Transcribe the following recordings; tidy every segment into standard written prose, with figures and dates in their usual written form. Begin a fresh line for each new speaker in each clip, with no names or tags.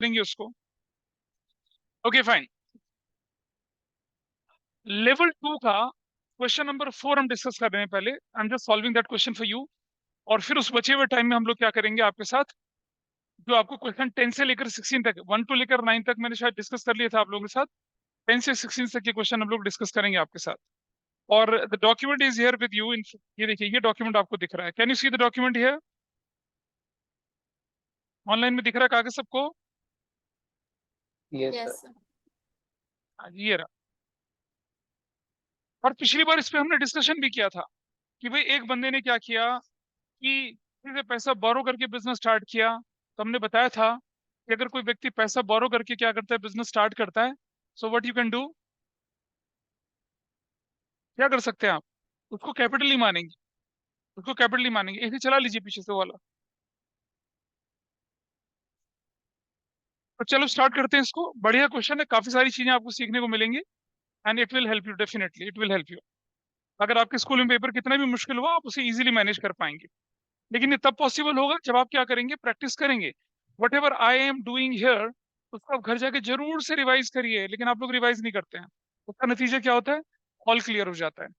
लेंगे उसको। Okay fine. Level 2 का क्वेश्चन नंबर 4 हम डिस्कस कर रहे हैं पहले। I am just solving that question for you. और फिर उस बचे हुए टाइम में हम लोग क्या करेंगे आपके साथ, जो आपको क्वेश्चन 10 से लेकर 16 तक, 1 टू लेकर 9 तक मैंने शायद डिस्कस कर लिया था आप लोगों के साथ। 10 से 16 तक के क्वेश्चन हम लोग डिस्कस करेंगे आपके साथ। और the document is here with you. ये देखिए, ये डॉक्यूमेंट आपको दिख रहा है। Can you see the document here? Online में दिख रहा है कागज सबको?
Yes
yes
sir.
सर।
हाँ जी, ये रहा। और पिछली बार इस पे हमने डिस्कशन भी किया था कि भाई एक बंदे ने क्या किया कि किसी से पैसा बोरो करके बिजनेस स्टार्ट किया। तो हमने बताया था कि अगर कोई व्यक्ति पैसा बोरो करके क्या करता है, बिजनेस स्टार्ट करता है, so what you can do, क्या कर सकते हैं आप? उसको कैपिटल ही मानेंगे, उसको कैपिटल ही मानेंगे। ऐसे चला लीजिए पीछे से वाला। तो चलो स्टार्ट करते हैं इसको। बढ़िया क्वेश्चन है, काफी सारी चीजें आपको सीखने को मिलेंगी and it will help you, definitely it will help you. अगर आपके स्कूल में पेपर कितना भी मुश्किल हुआ, आप उसे इजीली मैनेज कर पाएंगे। लेकिन ये तब पॉसिबल होगा जब आप क्या करेंगे, प्रैक्टिस करेंगे। What ever I am doing here, उसको आप घर जाके जरूर से रिवाइज करिए। लेकिन आप लोग रिवाइज नहीं करते हैं, उसका नतीजा क्या होता है, ऑल क्लियर हो जाता है।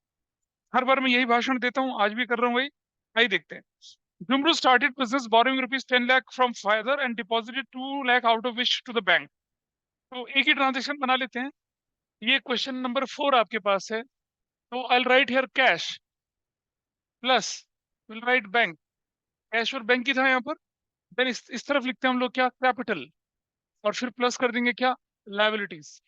हर बार मैं यही भाषण देता हूँ, आज भी कर रहा हूँ वही। आइए देखते हैं। Jumru started business borrowing rupees 10 lakh from father and deposited 2 lakh out of which to the bank. तो एक ही ट्रांजेक्शन बना लेते हैं। ये क्वेश्चन नंबर 4 आपके पास है। तो I write here cash plus will write bank. Cash और बैंक की था यहाँ पर। देन इस तरफ लिखते हैं हम लोग क्या, कैपिटल। और फिर प्लस कर देंगे क्या, लायबिलिटीज।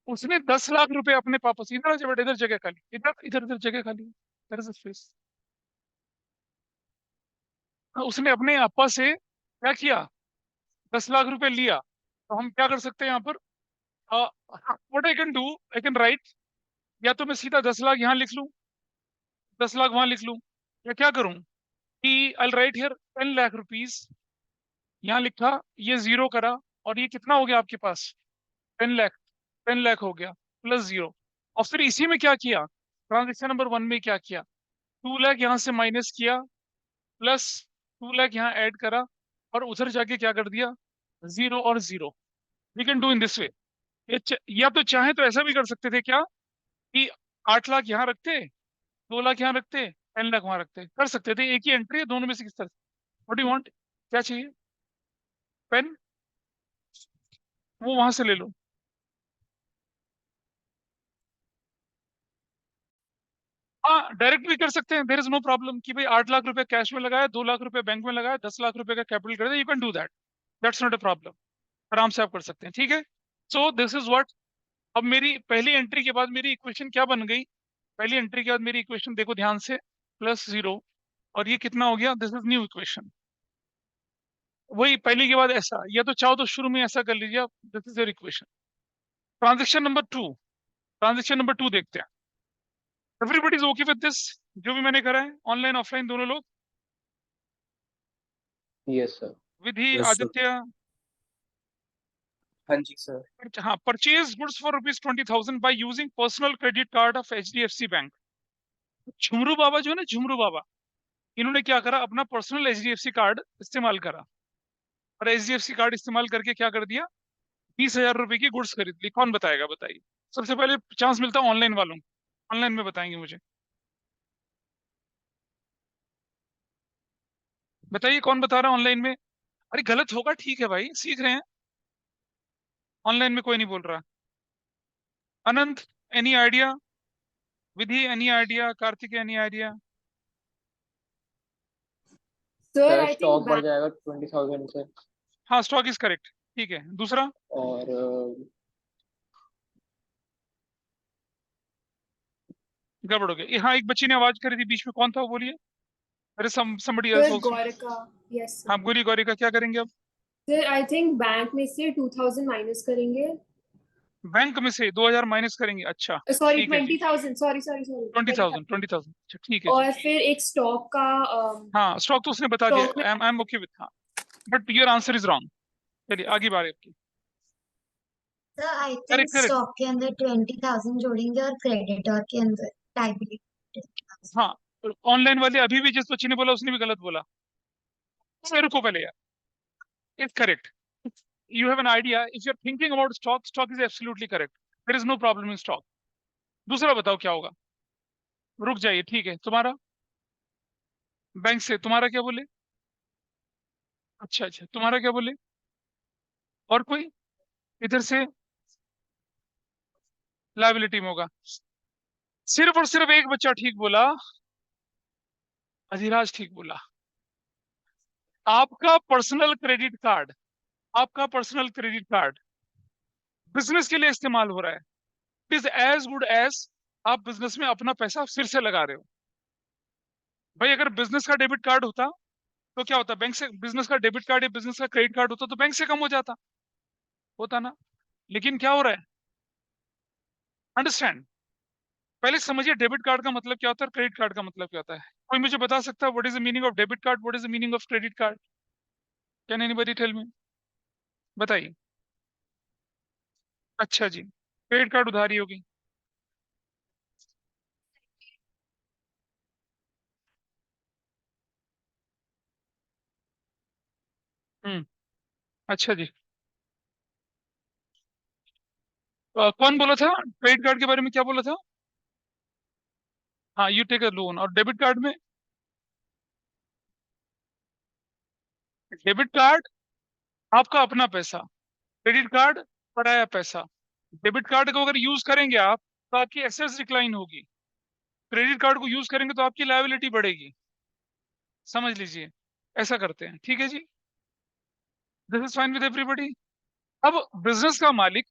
उसने 10 लाख रुपए अपने पापा से, इधर जब इधर जगह खाली, इधर इधर इधर जगह खाली, देयर इज अ स्पेस। उसने अपने पापा से क्या किया, 10 लाख रुपए लिया। तो हम क्या कर सकते हैं यहाँ पर, what I can do, I can write, या तो मैं सीधा 10 लाख यहाँ लिख लूँ, 10 लाख वहां लिख लूँ, या क्या करूँ कि आई राइट हियर 10 लाख रुपीज। यहाँ लिखा, ये जीरो करा, और ये कितना हो गया आपके पास, 10 लाख। 10 लाख हो गया प्लस जीरो। और फिर इसी में क्या किया, ट्रांजेक्शन नंबर 1 में क्या किया, 2 लाख यहाँ से माइनस किया, प्लस 2 लाख यहाँ ऐड करा, और उधर जाके क्या कर दिया, जीरो और zero. We can do in this way. या तो चाहे तो ऐसा भी कर सकते थे क्या कि 8 लाख यहाँ रखते, 2 लाख यहाँ रखते, 10 लाख वहां रखते, कर सकते थे। एक ही एंट्री है दोनों में से, किस तरह। व्हाट डू वांट, क्या चाहिए, पेन, वो वहां से ले लो। हाँ, डायरेक्ट भी कर सकते हैं, देर इज नो प्रॉब्लम कि भाई 8 लाख रुपए कैश में लगाया, 2 लाख रुपए बैंक में लगाया, 10 लाख रुपए का कैपिटल कर दिया, you can do that. That's not a problem, आराम से आप कर सकते हैं, ठीक है। So this is what. अब मेरी पहली एंट्री के बाद मेरी इक्वेशन क्या बन गई, पहली एंट्री के बाद मेरी इक्वेशन देखो ध्यान से, प्लस जीरो, और ये कितना हो गया, दिस इज न्यू इक्वेशन। वही पहले के बाद ऐसा, या तो चाहो तो शुरू में ऐसा कर लीजिए आप, this is your equation. Transaction number 2, transaction number 2 देखते हैं। Everybody is okay with this, जो भी मैंने करा है, ऑनलाइन ऑफलाइन दोनों लोग,
yes sir.
Vidhi,
yes sir.
Aditya.
हाँ जी सर।
हाँ, purchase goods for ₹20,000 by using personal credit card of HDFC bank. Jhumru Baba जो है ना, झुमरू बाबा, इन्होंने क्या करा, अपना पर्सनल HDFC कार्ड इस्तेमाल करा, और HDFC कार्ड इस्तेमाल करके क्या कर दिया, 20,000 रुपए की गुड्स खरीद ली। कौन बताएगा, बताइए। सबसे पहले चांस मिलता है ऑनलाइन वालों को, ऑनलाइन में बताएंगे मुझे, बताइए कौन बता रहा है ऑनलाइन में। अरे गलत होगा, ठीक है भाई, सीख रहे हैं। ऑनलाइन में कोई नहीं बोल रहा। Anant, any idea, Vidhi any idea, Kartik any idea.
Sir
sir
I
stock
think
बढ़ जाएगा 20,000 से।
हाँ, स्टॉक इज करेक्ट, ठीक है। दूसरा,
और
गड़बड़ हो गया। हाँ, एक बच्ची ने आवाज करी थी बीच में, कौन था वो, बोलिए। अरे somebody else
sir
also।
Gaurika. Yes
हाँ,
सर।
गोरी गौरी का क्या करेंगे अब,
सर आई थिंक बैंक में से 2000 माइनस करेंगे।
बैंक में से 2,000 माइनस करेंगे, अच्छा
सॉरी
ठीक है जी।
20,000, सॉरी सॉरी सॉरी
20,000, 20,000, अच्छा ठीक है जी।
और फिर एक स्टॉक का
हाँ, स्टॉक तो उसने बता दिया,
स्टॉक में
आई एम ओके विथ, हाँ, but your answer is wrong. चलिए आगे बात आपकी।
Sir I think
correct correct,
stock के अंदर 20,000 जोड़ेंगे और क्रेडिटर के अंदर लायबिलिटी।
हाँ। ऑनलाइन वाले अभी भी जिस बच्ची ने बोला उसने भी गलत बोला। रुको पहले यार, is correct, you have an idea. If you're thinking about stock, stock is absolutely correct. There is no problem in stock. दूसरा बताओ क्या होगा? रुक जाइए, ठीक है, तुम्हारा बैंक से तुम्हारा क्या बोले? अच्छा अच्छा, तुम्हारा क्या बोले? और कोई इधर से लाइबिलिटी में होगा? सिर्फ और सिर्फ एक बच्चा ठीक बोला, अधिराज ठीक बोला। आपका पर्सनल क्रेडिट कार्ड, आपका पर्सनल क्रेडिट कार्ड बिजनेस के लिए इस्तेमाल हो रहा है। It is as good as आप बिजनेस में अपना पैसा फिर से लगा रहे हो। भाई अगर बिजनेस का डेबिट कार्ड होता तो क्या होता? बैंक से बिजनेस का डेबिट कार्ड या बिजनेस का क्रेडिट कार्ड होता तो बैंक से कम हो जाता, होता ना? लेकिन क्या हो रहा है? अंडरस्टैंड, पहले समझिए डेबिट कार्ड का मतलब क्या होता है और क्रेडिट कार्ड का मतलब क्या होता है। कोई मुझे बता सकता है what is the meaning of debit card, what is the meaning of credit card? Can anybody tell me? बताइए। अच्छा जी, क्रेडिट कार्ड उधारी होगी। हम्म, अच्छा जी। कौन बोला था क्रेडिट कार्ड के बारे में, क्या बोला था? हाँ, यू टेक अ लोन। और डेबिट कार्ड में, डेबिट कार्ड आपका अपना पैसा, क्रेडिट कार्ड पराया पैसा। डेबिट कार्ड को अगर यूज करेंगे आप तो आपकी एसेट्स डिक्लाइन होगी, क्रेडिट कार्ड को यूज करेंगे तो आपकी लायबिलिटी बढ़ेगी। समझ लीजिए, ऐसा करते हैं, ठीक है जी? This is fine with everybody. अब बिजनेस का मालिक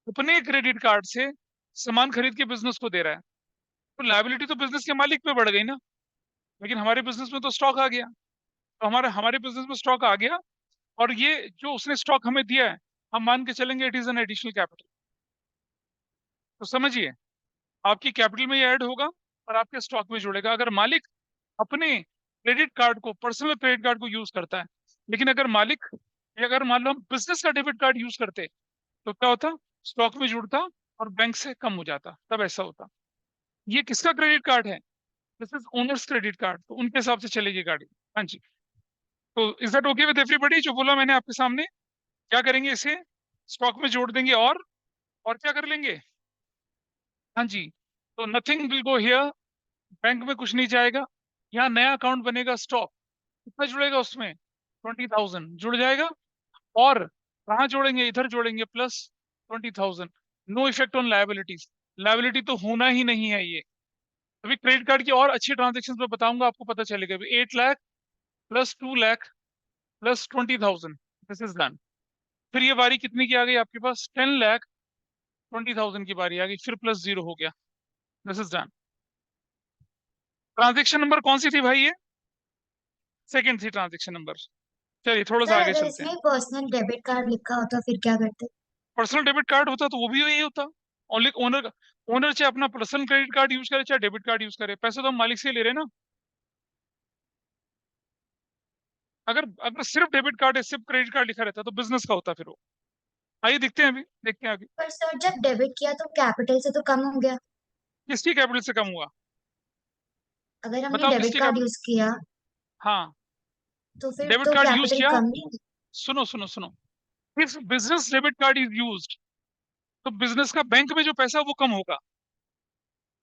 अपने क्रेडिट कार्ड से सामान खरीद के बिजनेस को दे रहा है, तो लायबिलिटी तो बिजनेस के मालिक पे बढ़ गई ना। लेकिन हमारे बिजनेस में तो स्टॉक आ गया, तो हमारे हमारे बिजनेस में स्टॉक आ गया, और ये जो उसने स्टॉक हमें दिया है, हम मान के चलेंगे it is an additional capital. तो समझिए, आपकी कैपिटल में ये ऐड होगा और आपके स्टॉक में जुड़ेगा अगर मालिक अपने क्रेडिट कार्ड को, पर्सनल क्रेडिट कार्ड को यूज करता है। लेकिन अगर मालिक, या अगर मान लो हम बिजनेस का डेबिट कार्ड यूज करते तो क्या होता? स्टॉक में जुड़ता और बैंक से कम हो जाता, तब ऐसा होता। ये किसका क्रेडिट कार्ड है? This is owners credit card, तो उनके हिसाब से चलेगी गाड़ी। हाँ जी। तो is that okay with everybody? जो बोला मैंने आपके सामने, क्या करेंगे इसे स्टॉक में जोड़ देंगे और क्या कर लेंगे? हाँ जी। तो nothing will go here, bank में कुछ नहीं जाएगा, यहाँ नया अकाउंट बनेगा स्टॉक। कितना जुड़ेगा उसमें? 20,000 जुड़ जाएगा। और कहाँ जोड़ेंगे? इधर जोड़ेंगे +20,000। No effect on liabilities, liability तो होना ही नहीं है ये। अभी क्रेडिट कार्ड की और अच्छी ट्रांजेक्शन में बताऊंगा, आपको पता चलेगा। अभी 8 lakh +2 lakh +20,000, this is done. फिर ये बारी कितनी की आ गई आपके पास? 10,20,000 की बारी आ गई, फिर +0 हो गया, this is done. Transaction number कौन सी थी भाई ये? सेकंड थी ट्रांजेक्शन नंबर। चलिए थोड़ा सा
सर
आगे
अगर
चलते हैं।
इसमें पर्सनल डेबिट कार्ड लिखा होता फिर क्या करते?
पर्सनल डेबिट कार्ड होता तो वो भी यही होता। ओनली ओनर, ओनर चाहे अपना पर्सनल क्रेडिट कार्ड यूज करे चाहे डेबिट कार्ड यूज करे, पैसे तो हम मालिक से ले रहे हैं ना। अगर अगर सिर्फ डेबिट कार्ड है, सिर्फ क्रेडिट कार्ड लिखा रहता तो बिजनेस का होता फिर वो। आइए देखते हैं, अभी देखते हैं अभी।
पर सर जब डेबिट किया तो कैपिटल से तो कम हो गया।
किसकी कैपिटल से कम हुआ?
अगर हमने
बताओ
डेबिट
किसकी
कार्ड
कैपिटल?
यूज किया
हाँ,
तो फिर
डेबिट
तो
कार्ड यूज
कैपिटल
किया।
कम नहीं।
सुनो सुनो सुनो, if business debit card is used तो बिजनेस का बैंक में जो पैसा है वो कम होगा,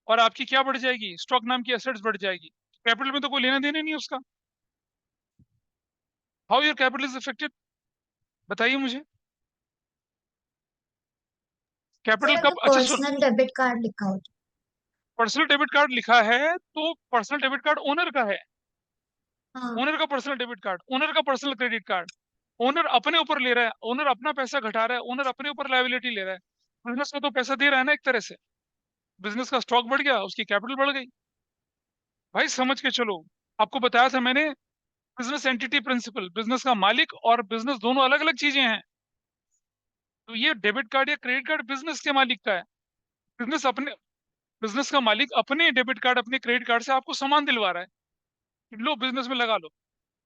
और आपकी क्या बढ़ जाएगी? स्टॉक नाम की एसेट्स बढ़ जाएगी। कैपिटल में तो कोई लेना देना नहीं है उसका। How your capital is affected, बताइए मुझे। कैपिटल
सर अगर
कब? अच्छा सुन,
पर्सनल डेबिट कार्ड लिखा हो
पर्सनल डेबिट कार्ड लिखा है तो पर्सनल डेबिट कार्ड ओनर का है।
हाँ।
ओनर का पर्सनल डेबिट कार्ड, ओनर का पर्सनल क्रेडिट कार्ड। ओनर अपने ऊपर ले रहा है, ओनर अपना पैसा घटा रहा है, ओनर अपने ऊपर लायबिलिटी ले रहा है। बिजनेस को तो पैसा दे रहा है ना एक तरह से। बिजनेस का स्टॉक बढ़ गया, उसकी कैपिटल बढ़ गई। भाई समझ के चलो, आपको बताया था मैंने, बिजनेस एंटिटी प्रिंसिपल, बिजनेस का मालिक और बिजनेस दोनों अलग अलग चीजें हैं। तो ये डेबिट कार्ड या क्रेडिट कार्ड बिजनेस के मालिक का है। बिजनेस अपने, बिजनेस का मालिक अपने डेबिट कार्ड, अपने क्रेडिट कार्ड से आपको सामान दिलवा रहा है कि लो बिजनेस में लगा लो।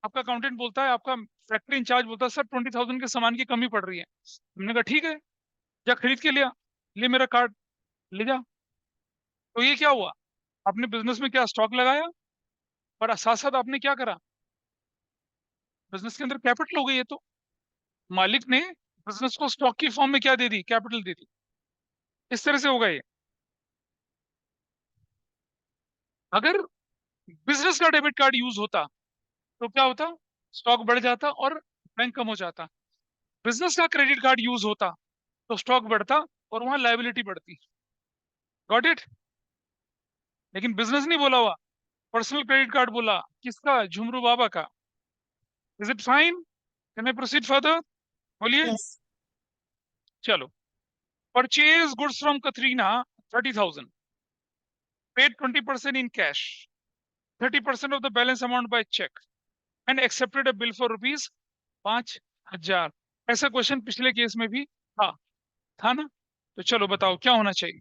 आपका अकाउंटेंट बोलता है, आपका फैक्ट्री इंचार्ज बोलता है, सर 20,000 के सामान की कमी पड़ रही है। हमने कहा ठीक है, जा खरीद के लिया, ले मेरा कार्ड, ले जा। तो ये क्या हुआ? आपने बिजनेस में क्या स्टॉक लगाया, और साथ साथ आपने क्या करा? बिजनेस के अंदर कैपिटल हो गई है। तो मालिक ने बिजनेस को स्टॉक की फॉर्म में क्या दे दी, कैपिटल दे दी। इस तरह से होगा ये। अगर बिजनेस का डेबिट कार्ड यूज होता तो क्या होता, स्टॉक बढ़ जाता और बैंक कम हो जाता। बिजनेस का क्रेडिट कार्ड यूज होता तो स्टॉक बढ़ता और वहां लायबिलिटी बढ़ती। Got it. लेकिन बिजनेस नहीं बोला हुआ, पर्सनल क्रेडिट कार्ड बोला। किसका, झुमरू बाबा का। Is it fine, can I proceed further? बोलिए।
Yes.
चलो, purchase goods from Katrina 30,000, paid 20% in cash, 30% of the balance amount by cheque, and accepted a bill for rupees 5,000। ऐसा question पिछले case में भी था ना? तो चलो बताओ क्या होना चाहिए।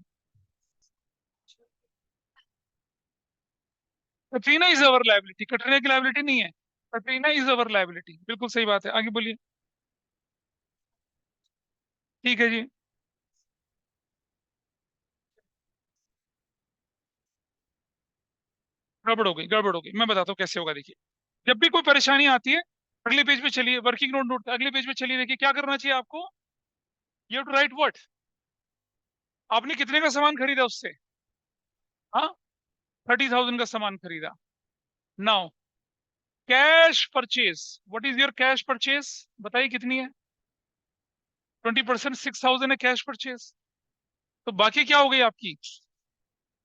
Katrina is our liability, Katrina की लाइबिलिटी नहीं है, कटरीना इज अवर लाइबिलिटी। बिल्कुल सही बात है, आगे बोलिए। ठीक है जी। गड़बड़ हो गई, गड़बड़ हो गई। मैं बताता हूँ कैसे होगा, देखिए। जब भी कोई परेशानी आती है, अगले पेज पे चलिए, वर्किंग नोट नोट अगले पेज पे चलिए। देखिए क्या करना चाहिए आपको। You have to write what, आपने कितने का सामान खरीदा उससे। हाँ, 30,000 का सामान खरीदा। Now cash purchase, what is your cash purchase, बताइए कितनी है। 20%, 6,000 है कैश परचेज। तो बाकी क्या हो गई आपकी,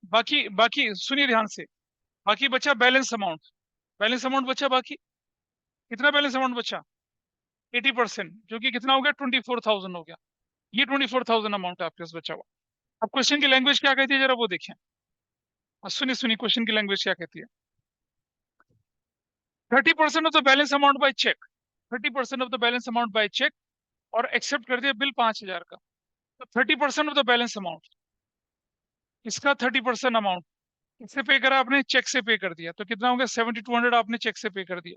बाकी बाकी सुनिए ध्यान से। बाकी बचा बैलेंस अमाउंट, बैलेंस अमाउंट बचा बाकी। कितना बैलेंस अमाउंट बचा, 80%, जो कि कितना हो गया, 24,000 हो गया। ये 24,000 अमाउंट आपके पास बचा हुआ। अब क्वेश्चन की लैंग्वेज क्या कहती है, जरा वो देखें। सुनिए सुनिए, क्वेश्चन की लैंग्वेज क्या कहती है। 30% of the balance amount by cheque, 30% of the balance amount by cheque, और एक्सेप्ट कर दिया बिल 5,000 का। तो 30% ऑफ द बैलेंस अमाउंट, इसका 30% अमाउंट किससे पे करा आपने, चेक से पे कर दिया। तो कितना हो गया, 7,200 आपने चेक से पे कर दिया।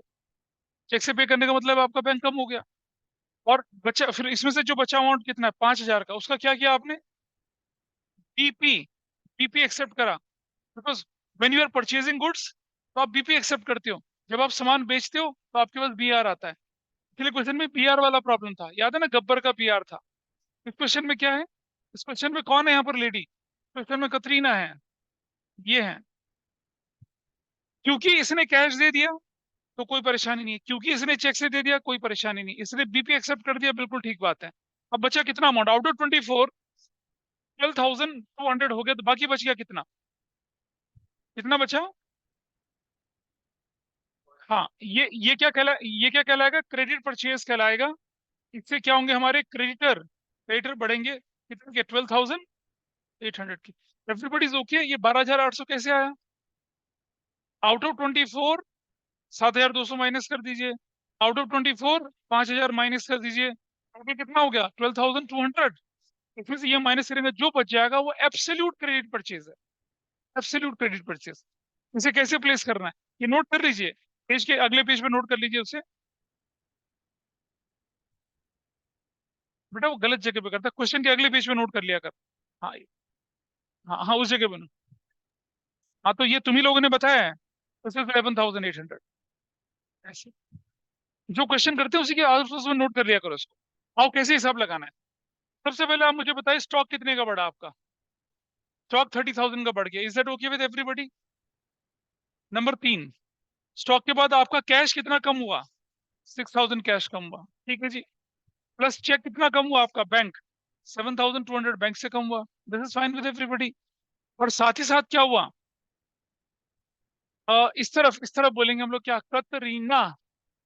चेक से पे करने का मतलब आपका बैंक कम हो गया। और बचा, फिर इसमें से जो बचा अमाउंट कितना है, 5,000 का, उसका क्या किया आपने, बीपी, बीपी एक्सेप्ट करा। Because when you are purchasing goods, तो आप बीपी एक्सेप्ट करते हो। जब आप सामान बेचते हो तो आपके पास बीआर आता है। पिछले क्वेश्चन में बीआर वाला प्रॉब्लम था, याद है ना, गब्बर का बीआर था। इस क्वेश्चन में क्या है, इस क्वेश्चन में कौन है यहाँ पर लेडी, क्वेश्चन में कतरीना है, ये है। क्योंकि इसने कैश दे दिया तो कोई परेशानी नहीं है, क्योंकि इसने चेक से दे दिया कोई परेशानी नहीं, इसने बीपी एक्सेप्ट कर दिया, बिल्कुल ठीक बात है। अब बचा कितना अमाउंट, आउट ऑफ 24, 12,200 हो गया, तो बाकी बच गया कितना, कितना बचा। हाँ, ये क्या कहलाएगा, क्रेडिट परचेज कहलाएगा। इससे क्या होंगे हमारे क्रेडिटर, क्रेडिटर बढ़ेंगे कितने के, 12,800 की। Everybody is okay. ये 12,800 कैसे आया, आउट ऑफ 24, 7,200 माइनस कर दीजिए, आउट ऑफ 24, 5,000 माइनस कर दीजिए, टोटल कितना हो गया, 12,200। इसमें से ये माइनस करेंगे, जो बच जाएगा वो एब्सोल्यूट क्रेडिट परचेज है, एब्सोल्यूट क्रेडिट परचेज। इसे कैसे प्लेस करना है, ये नोट कर लीजिए, पेज के अगले पेज पे नोट कर लीजिए उसे। बेटा वो गलत जगह पे करता, क्वेश्चन के अगले पेज पे नोट कर लिया कर। हाँ हाँ हाँ, उस जगह पे note। हाँ, तो ये तुम्ही लोगों ने बताया है, तो सिर्फ 11,800 ऐसे। जो क्वेश्चन करते हैं उसी के आसपास में नोट कर लिया करो इसको। आओ कैसे हिसाब लगाना है। सबसे पहले आप मुझे बताइए, स्टॉक कितने का बढ़ा आपका, स्टॉक 30,000 का बढ़ गया, is that okay with everybody. Number 3, stock के बाद आपका कैश कितना कम हुआ, 6,000 कैश कम हुआ, ठीक है जी। प्लस चेक कितना कम हुआ आपका, बैंक 7,200 बैंक से कम हुआ, this is fine with everybody. और साथ ही साथ क्या हुआ, इस तरफ बोलेंगे हम लोग, क्या, कतरीना,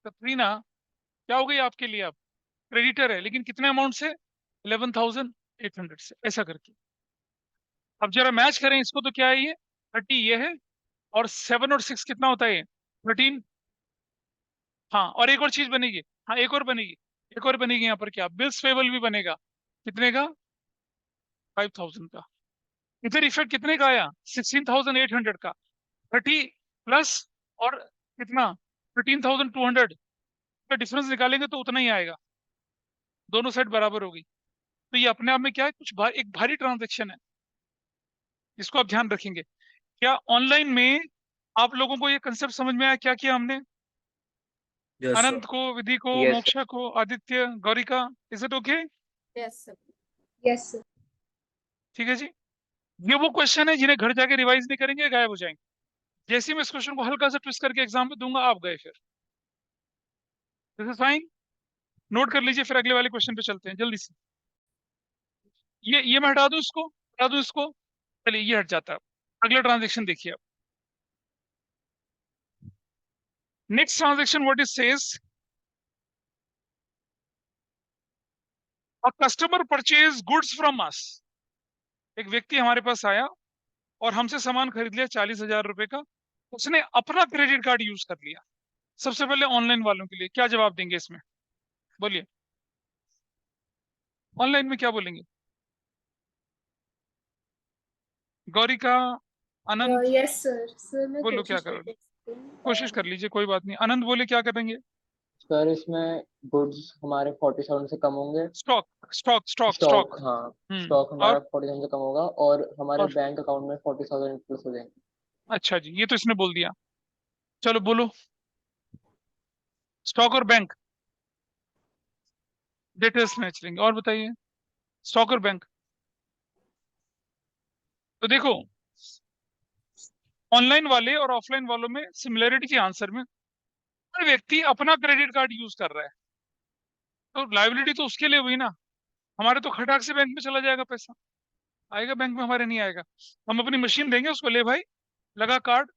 कतरीना क्या हो गई आपके लिए, अब क्रेडिटर है, लेकिन कितने अमाउंट से, 11,800 से, ऐसा करके। अब जरा मैच करें इसको, तो क्या है ये, 30 ये है, और 7 और 6 कितना होता है ये, 13। हाँ, और एक और चीज बनेगी, हाँ एक और बनेगी, एक और बनेगी यहाँ पर, क्या, बिल्स पेबल भी बनेगा, कितने का, 5,000 का। इधर इफेक्ट कितने का आया, 16,800 का, 30 प्लस, और कितना, 13,200 का डिफरेंस निकालेंगे तो उतना ही आएगा, दोनों साइड बराबर होगी। तो ये अपने आप में क्या है, एक भारी ट्रांजेक्शन है, जिसको आप ध्यान रखेंगे। क्या ऑनलाइन में आप लोगों को ये कंसेप्ट समझ में आया, क्या किया हमने।
Yes, sir.
अनंत को, विधि को,
Yes,
मोक्षा को, Aditya, Gaurika, is it okay?
Yes, sir. Yes, sir.
ठीक है जी। ये वो क्वेश्चन है जिन्हें घर जाके रिवाइज नहीं करेंगे गायब हो जाएंगे। जैसे ही मैं इस क्वेश्चन को हल्का सा ट्विस्ट करके एग्जाम में दूंगा आप गए फिर। दिस इज फाइन, नोट कर लीजिए, फिर अगले वाले क्वेश्चन पे चलते हैं जल्दी से। ये मैं हटा दूं इसको, हटा दूं इसको, चलिए ये हट जाता है। अगला ट्रांजेक्शन देखिए आप। Next transaction what is says, a customer purchase goods from us. एक व्यक्ति हमारे पास आया और हमसे सामान खरीद लिया 40,000 रुपए का, उसने अपना क्रेडिट कार्ड यूज कर लिया। सबसे पहले ऑनलाइन वालों के लिए क्या जवाब देंगे इसमें, बोलिए। ऑनलाइन में क्या बोलेंगे? गौरिका, अनंत,
Yes, sir. Sir, मैं
बोलो क्या
कोशिश
करोगे?
कर सकती हूँ।
कोशिश कर लीजिए, कोई बात नहीं। आनंद बोले क्या करेंगे?
सर इसमें गुड्स हमारे 47 से कम होंगे।
Stock, stock, stock, stock.
Stock, हाँ, स्टॉक हमारा
और
47 से कम होगा और हमारे
और
बैंक अकाउंट में 40,000 प्लस हो जाएंगे।
अच्छा जी, ये तो इसने बोल दिया। चलो बोलो, स्टॉक और बैंक डिटेल्स में चलेंगे। और बताइए, स्टॉक और बैंक। तो देखो, ऑनलाइन वाले और ऑफलाइन वालों में सिमिलरिटी थी आंसर में। हर व्यक्ति अपना क्रेडिट कार्ड यूज कर रहा है, तो लायबिलिटी तो उसके लिए हुई ना। हमारे तो खटाक से बैंक में चला जाएगा पैसा, आएगा बैंक में, हमारे नहीं आएगा। हम अपनी मशीन देंगे उसको, ले भाई लगा कार्ड,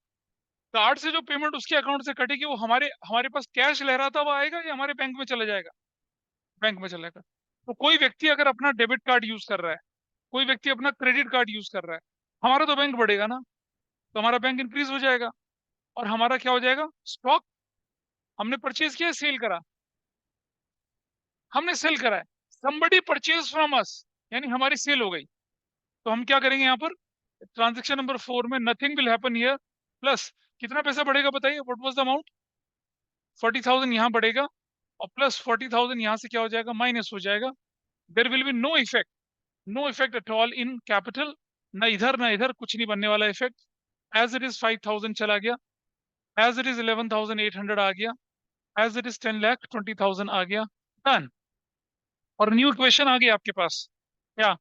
कार्ड से जो पेमेंट उसके अकाउंट से कटेगी वो हमारे हमारे पास कैश लहराता हुआ आएगा या हमारे बैंक में चला जाएगा? बैंक में चलेगा। तो कोई व्यक्ति अगर अपना डेबिट कार्ड यूज कर रहा है, कोई व्यक्ति अपना क्रेडिट कार्ड यूज कर रहा है, हमारा तो बैंक बढ़ेगा ना, तो हमारा बैंक इंक्रीज हो जाएगा। और हमारा क्या हो जाएगा? स्टॉक। हमने परचेज किया, सेल करा, हमने सेल करा है, somebody परचेज फ्रॉम अस, यानी हमारी सेल हो गई। तो हम क्या करेंगे यहाँ पर, ट्रांजेक्शन नंबर 4 में nothing will happen here, plus कितना पैसा बढ़ेगा बताइए, व्हाट वाज द अमाउंट? 40,000 यहाँ बढ़ेगा और प्लस 40,000 यहाँ से क्या हो जाएगा, माइनस हो जाएगा। There will be no effect, no effect at all in capital, ना इधर ना इधर, कुछ नहीं बनने वाला इफेक्ट। एज इट इज 5,000 चला गया, एज इट इज 11,800 आ गया, एज इट इज 10,20,000 आ गया, डन। और न्यू इक्वेशन आ गया आपके पास, क्या?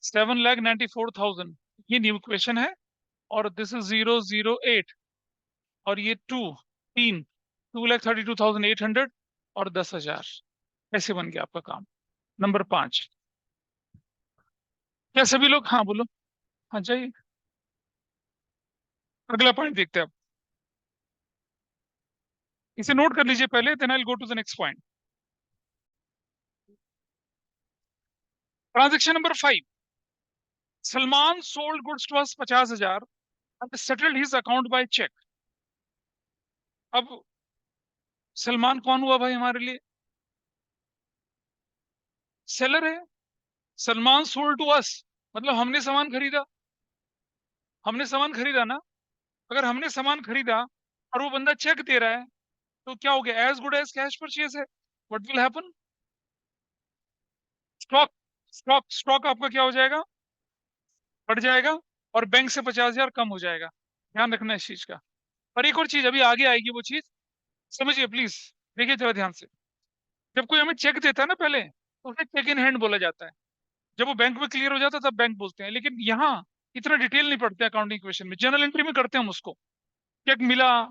7,94,000, ये न्यू इक्वेशन है। और दिस इज 008, और ये 2,32,800 और 10,000। ऐसे बन गया आपका काम। नंबर 5। क्या सभी लोग, हाँ बोलो, हाँ जाइए, अगला पॉइंट देखते हैं अब। इसे नोट कर लीजिए पहले, then I will go to the next point. Transaction number 5, Salman sold goods to us 50,000 and settled his account by check। अब सलमान कौन हुआ भाई हमारे लिए? सेलर है। सलमान सोल्ड टू अस मतलब हमने सामान खरीदा, हमने सामान खरीदा ना। अगर हमने सामान खरीदा और वो बंदा चेक दे रहा है, तो क्या हो गया? As good as cash purchase है। What will happen? Stock, stock, stock आपका क्या हो जाएगा? बढ़ जाएगा, और बैंक से 50,000 कम हो जाएगा। ध्यान रखना इस चीज का। और एक और चीज अभी आगे आएगी, वो चीज समझिए प्लीज, देखिए जरा ध्यान से। जब कोई हमें चेक देता है ना पहले, तो उसे चेक इन हैंड बोला जाता है। जब वो बैंक में क्लियर हो जाता है तब बैंक बोलते हैं। लेकिन यहाँ इतना डिटेल नहीं पढ़ते अकाउंटिंग इक्वेशन में, जनरल एंट्री में करते हैं हम उसको। चेक मिला,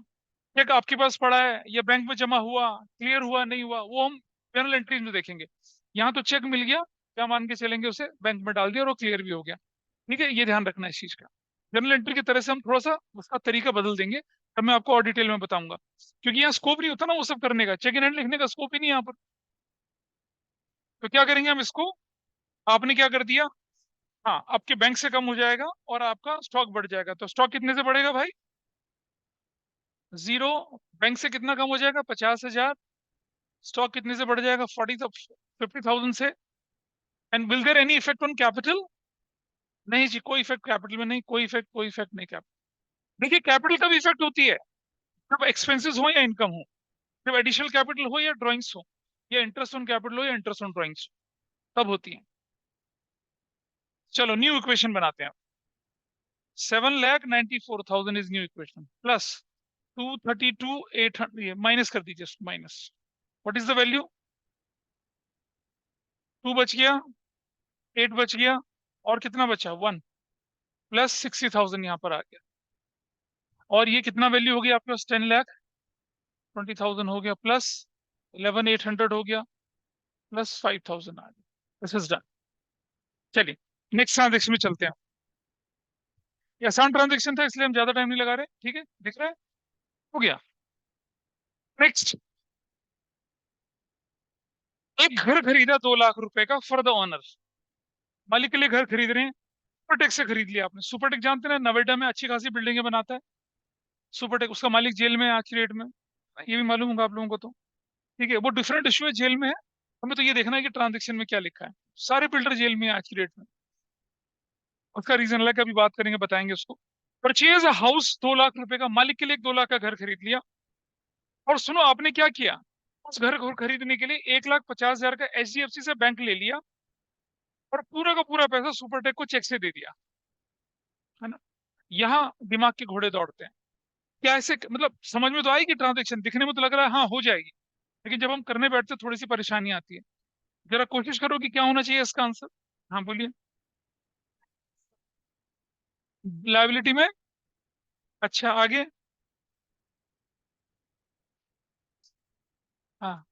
चेक आपके पास पड़ा है, या बैंक में जमा हुआ, क्लियर हुआ नहीं हुआ, वो हम जनरल एंट्रीज में देखेंगे। यहाँ तो चेक मिल गया, क्या मान के चलेंगे, उसे बैंक में डाल दिया और वो क्लियर भी हो गया। ठीक है, ये ध्यान रखना इस चीज का। जनरल एंट्री की तरह से हम थोड़ा सा उसका तरीका बदल देंगे, तब मैं आपको और डिटेल में बताऊंगा। क्योंकि यहाँ स्कोप नहीं होता ना वो सब करने का, चेक इन हैंड लिखने का स्कोप ही नहीं है यहाँ पर। तो क्या करेंगे हम इसको, आपने क्या कर दिया, हाँ आपके बैंक से कम हो जाएगा और आपका स्टॉक बढ़ जाएगा। तो स्टॉक कितने से बढ़ेगा भाई? 0। बैंक से कितना कम हो जाएगा? 50,000। स्टॉक कितने से बढ़ जाएगा? 50,000 से। And will there any effect on capital? नहीं जी, कोई इफेक्ट कैपिटल में नहीं, कोई इफेक्ट, कोई इफेक्ट नहीं कैपिटल। देखिए कैपिटल कब इफेक्ट होती है? जब एक्सपेंसेस हो या इनकम हो, जब एडिशनल कैपिटल हो या ड्रॉइंग्स हो, या इंटरेस्ट ऑन कैपिटल हो या इंटरेस्ट ऑन ड्रॉइंग्स हो, तब होती है। चलो न्यू इक्वेशन बनाते हैं। 7,94,000 is new equation, plus 232,800, minus कर दीजिए, minus what is the value? 2 बच गया, 8 बच गया, और कितना बचा? 1 प्लस 60,000 यहाँ पर आ गया। और ये कितना वैल्यू हो गया आपके पास? 10,20,000 हो गया, प्लस 11,800 हो गया, प्लस 5,000 आ गया। This is done. चलिए नेक्स्ट ट्रांजेक्शन में चलते हैं। ये आसान ट्रांजेक्शन था इसलिए हम ज्यादा टाइम नहीं लगा रहे। ठीक है, दिख रहा है? हो गया। नेक्स्ट, एक घर खरीदा 2 लाख रुपए का फॉर द ओनर। मालिक के लिए घर खरीद रहे हैं, सुपरटेक से खरीद लिया आपने। सुपरटेक जानते हैं ना, नोएडा में अच्छी खासी बिल्डिंगें बनाता है सुपरटेक। उसका मालिक जेल में है आज की डेट में, ये भी मालूम होगा आप लोगों को तो। ठीक है, वो डिफरेंट इशू है, जेल में है। हमें तो ये देखना है कि ट्रांजेक्शन में क्या लिखा है। सारे बिल्डर जेल में है आज की डेट में, उसका रीजन अलग है, अभी बात करेंगे, बताएंगे उसको। परचेज अ हाउस, 2 लाख रुपए का, मालिक के लिए 2 लाख का घर खरीद लिया। और सुनो आपने क्या किया, उस घर को खरीदने के लिए 1,50,000 का HDFC से बैंक ले लिया, और पूरा का पूरा पैसा सुपरटेक को चेक से दे दिया, है ना। यहाँ दिमाग के घोड़े दौड़ते हैं। क्या ऐसे मतलब समझ में तो आएगी ट्रांजेक्शन? दिखने में तो लग रहा है हाँ हो जाएगी, लेकिन जब हम करने बैठते हैं थोड़ी सी परेशानी आती है। जरा कोशिश करो कि क्या होना चाहिए इसका आंसर। हाँ बोलिए। लाइबिलिटी में, अच्छा आगे। हाँ,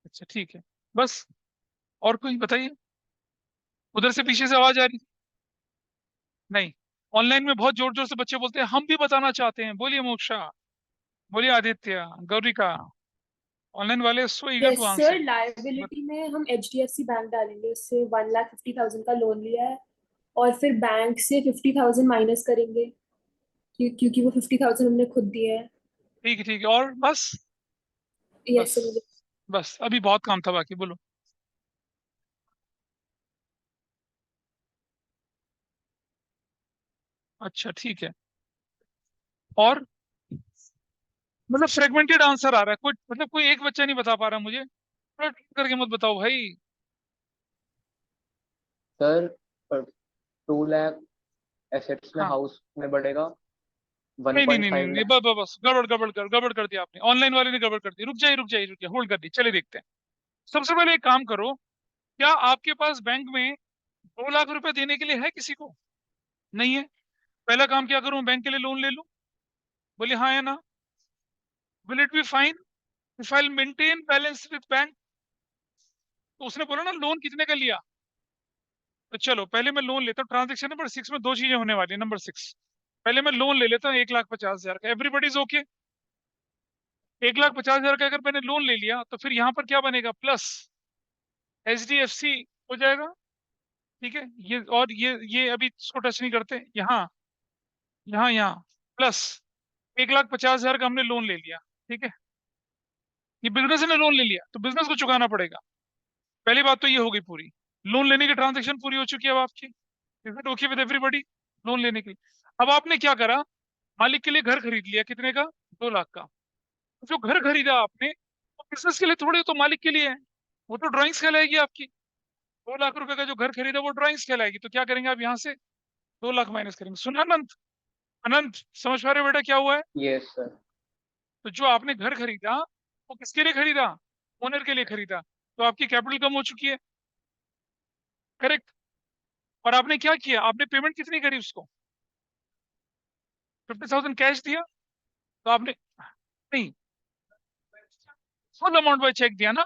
अच्छा ठीक है, बस। और कोई बताइए। उधर से पीछे से आवाज आ रही? नहीं। ऑनलाइन में बहुत जोर जोर से बच्चे बोलते हैं हम भी बताना चाहते हैं। बोलिए मोक्षा, बोलिए आदित्य, गौरिका। ऑनलाइन वाले so eager
yes
to
sir,
answer.
Liability में हम HDFC बैंक डालेंगे, उससे 1,50,000 का लोन लिया है, और फिर बैंक से 50,000 माइनस करेंगे, क्योंकि वो 50,000 हमने खुद दिए हैं।
ठीक है, और बस?
यस
बस,
सर, मुझे
बस अभी बहुत काम था, बाकी बोलो। अच्छा ठीक है, और मतलब फ्रेगमेंटेड आंसर आ रहा है, कोई मतलब कोई एक बच्चा नहीं बता पा रहा मुझे। थोड़ा ठीक करके मत बताओ भाई।
सर 2 लाख एसेट्स में
हाँ,
हाउस में बढ़ेगा, वन
नहीं नहीं
पॉइंट
नहीं नहीं
फाइव
नहीं,
लाख
बस बस बस, गड़बड़ कर दिया आपने, ऑनलाइन वाले ने गड़बड़ कर दी। रुक जाइए, होल्ड कर दी, चले देखते हैं। सबसे पहले एक काम करो, क्या आपके पास बैंक में 2 लाख रुपए देने के लिए है किसी को? नहीं है। पहला काम क्या करूं, बैंक के लिए लोन ले लूं? बोले हाँ या ना? Will it be fine if I maintain balance with bank? तो उसने बोला ना लोन कितने का लिया। तो चलो पहले मैं लोन लेता हूँ। ट्रांजेक्शन नंबर 6 में दो चीजें होने वाली है। नंबर 6, पहले मैं लोन ले लेता हूँ 1,50,000 का। Everybody is okay? 1,50,000 का अगर मैंने लोन ले लिया तो फिर यहाँ पर क्या बनेगा? प्लस HDFC हो जाएगा। ठीक है, ये अभी इसको टच नहीं करते। यहाँ प्लस 1,50,000 का हमने लोन ले लिया। ठीक है, ये बिजनेस ने लोन ले लिया तो बिजनेस को चुकाना पड़ेगा। पहली बात तो ये हो गई पूरी। लोन लेने की ट्रांजेक्शन पूरी हो चुकी है अब आपकी। Is it okay with everybody? Loan लेने की। अब आपने क्या करा, मालिक के लिए घर खरीद लिया, कितने का? 2 लाख का। जो घर खरीदा आपने वो बिजनेस के लिए थोड़ी, तो मालिक के लिए है। वो तो ड्राइंग्स कहलाएगी आपकी। 2 लाख रुपए का जो घर खरीदा वो ड्राइंग्स कहलाएगी। तो क्या करेंगे आप, यहाँ से 2 लाख माइनस करेंगे। सुना अनंत? अनंत समझ पा रहे हो बेटा क्या हुआ है?
Yes sir.
तो जो आपने घर खरीदा वो किसके लिए खरीदा? ओनर के लिए खरीदा। तो आपकी कैपिटल कम हो चुकी है, करेक्ट। और आपने क्या किया, आपने पेमेंट कितनी करी उसको? 50,000 कैश दिया। तो आपने, नहीं, फुल अमाउंट बाय चेक दिया ना,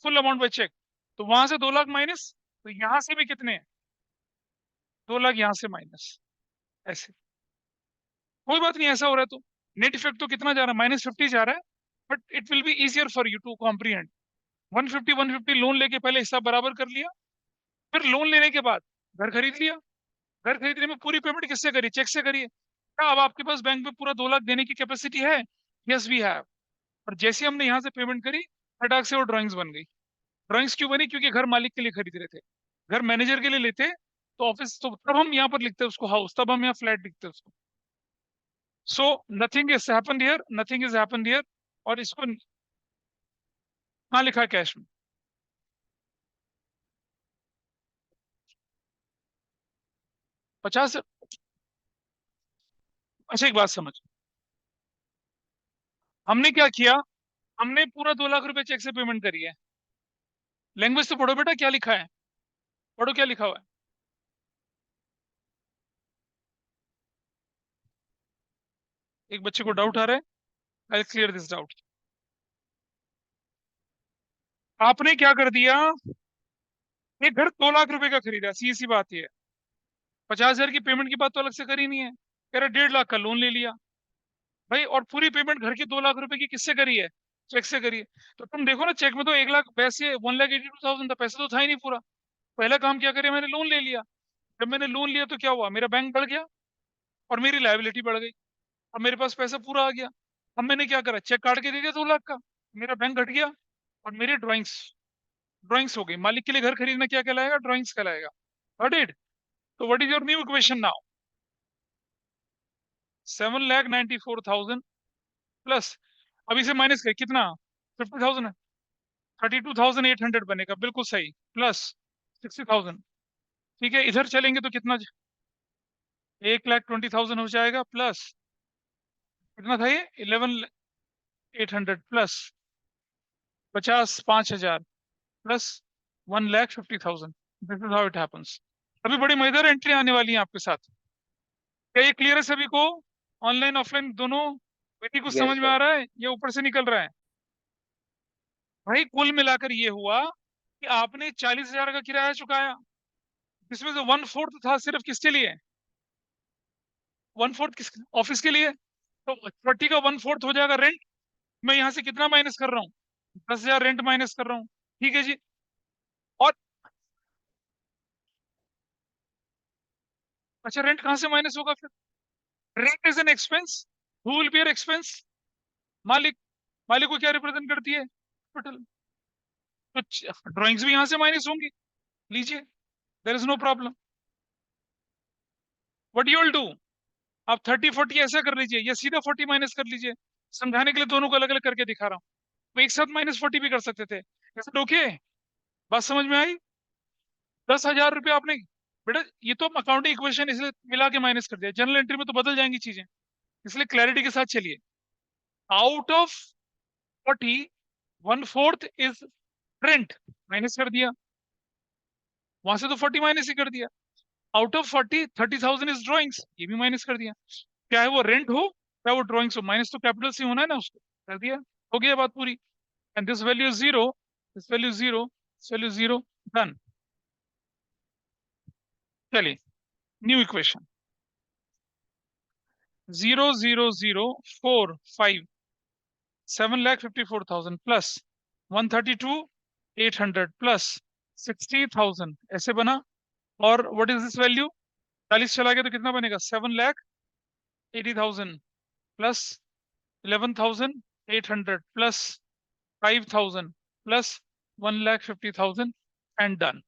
फुल अमाउंट बाय चेक। तो वहां से 2 लाख माइनस, तो यहां से भी कितने हैं? 2 लाख यहां से माइनस, ऐसे। कोई बात नहीं, ऐसा हो रहा है तो नेट इफेक्ट तो कितना जा रहा है? -50 जा रहा है। But it will be easier for you to comprehend. 150 loan लेके पहले हिसाब बराबर कर लिया, फिर लोन लेने के बाद घर खरीद लिया। घर खरीदने में पूरी पेमेंट किससे करी? चेक से करिए। क्या अब आपके पास बैंक में पूरा 2 लाख देने की कैपेसिटी है? Yes we have. और जैसे हमने यहाँ से पेमेंट करी, फटाक से वो ड्राइंग्स बन गई। ड्राइंग्स क्यों बनी? क्योंकि घर मालिक के लिए खरीद रहे थे। घर मैनेजर के लिए लेते तो ऑफिस, तो तब हम यहाँ पर लिखते उसको हाउस, तब हम यहाँ फ्लैट लिखते उसको। So nothing is happened here, nothing is happened here. और इसको कहाँ लिखा है कैश में? 50। अच्छा एक बात समझ, हमने क्या किया, हमने पूरा 2 लाख रुपए चेक से पेमेंट करी है। लैंग्वेज तो पढ़ो बेटा, क्या लिखा है, पढ़ो क्या लिखा हुआ है। एक बच्चे को डाउट आ रहा है, आई क्लियर दिस डाउट। आपने क्या कर दिया, एक घर 2 लाख रुपए का खरीदा, सी सी बात ये है। 50,000 की पेमेंट की बात तो अलग से करी नहीं है, कह रहा 1.5 लाख का लोन ले लिया भाई, और पूरी पेमेंट घर की 2 लाख रुपए की किससे करी है, चेक से करी है। तो तुम देखो ना, चेक में तो 1 लाख, वैसे 1,82,000 था, पैसा तो था ही नहीं पूरा। पहला काम क्या करे, मैंने लोन ले लिया। जब मैंने लोन लिया तो क्या हुआ, मेरा बैंक बढ़ गया और मेरी लायबिलिटी बढ़ गई। अब मेरे पास पैसा पूरा आ गया। अब मैंने क्या करा, चेक काट के दे दिया 2 लाख का, मेरा बैंक घट गया और मेरी ड्राइंग्स ड्राइंग्स हो गई। मालिक के लिए घर खरीदना क्या कहलाएगा, ड्राइंग्स कहलाएगा। Got it. तो what is your new equation now, 7,94,000 plus, अब इसे माइनस कर कितना, 50,000, 32,800 बनेगा, बिल्कुल सही, प्लस 60,000। ठीक है, इधर चलेंगे तो कितना, 1,20,000 हो जाएगा, प्लस कितना था ये, 11,800 plus 5,000 plus 1,50,000। This is how it happens. अभी बड़ी मजेदार एंट्री आने वाली है आपके साथ। क्या ये क्लियर है सभी को, ऑनलाइन ऑफलाइन दोनों विधि कुछ समझ
यस
में आ
सर।
रहा है या ऊपर से निकल रहा है। भाई कुल मिलाकर ये हुआ कि आपने 40,000 का किराया चुकाया, जिसमें से 1/4 था सिर्फ किसके लिए, 1/4 किस ऑफिस के लिए। तो 40 का 1/4 हो जाएगा रेंट। मैं यहाँ से कितना माइनस कर रहा हूँ, 10,000 रेंट माइनस कर रहा हूँ। ठीक है जी। और अच्छा, रेंट कहाँ से माइनस होगा फिर, rent is an expense, who will be expense, मालिक। मालिक को क्या रिप्रेजेंट करती है, कैपिटल। तो ड्राइंग्स भी यहाँ से माइनस होंगी, लीजिए, there is no problem. What you will do, आप 30-40 ऐसा कर लीजिए या सीधा 40 माइनस कर लीजिए। समझाने के लिए दोनों को अलग अलग करके दिखा रहा हूँ। तो एक साथ -40 भी कर सकते थे, ऐसा ओके, बात समझ में आई। 10,000 रुपये आपने, बेटा ये तो अकाउंटिंग इक्वेशन इसलिए मिला के माइनस कर दिया, जनरल एंट्री में तो बदल जाएंगी चीजें, इसलिए क्लैरिटी के साथ चलिए। Out of 40, 1/4 is rent, minus कर दिया, वहां से तो 40 माइनस ही कर दिया। आउट ऑफ 40, 30,000 इज ड्रॉइंग्स, ये भी माइनस कर दिया। चाहे वो रेंट हो चाहे वो ड्रॉइंग्स हो, माइनस तो कैपिटल से होना है ना, उसको कर दिया, हो गया बात पूरी। And this value zero, this value zero, this value zero, done. चलिए, न्यू इक्वेशन, 0,0,0,4,5, 7,54,000 प्लस 132,800 प्लस 60,000, ऐसे बना। और व्हाट इज दिस वैल्यू, 40 चला गया तो कितना बनेगा, 7,80,000 plus 11,800 plus 5,000 plus 1,50,000 and done.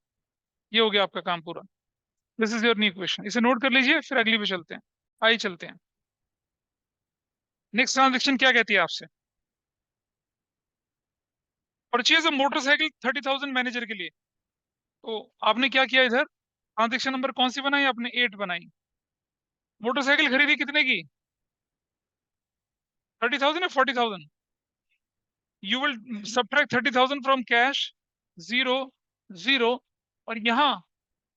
ये हो गया आपका काम पूरा। This is your new equation, इसे नोट कर लीजिए, फिर अगली पे चलते हैं। आइए चलते हैं, नेक्स्ट ट्रांजेक्शन क्या कहती है आपसे, परचेज अ मोटरसाइकिल 30,000 मैनेजर के लिए। तो आपने क्या किया, इधर ट्रांजेक्शन नंबर कौन सी बनाई आपने, 8 बनाई। मोटरसाइकिल खरीदी कितने की, 30,000 या 40,000। You will subtract 30,000 from cash, zero, zero, और यहाँ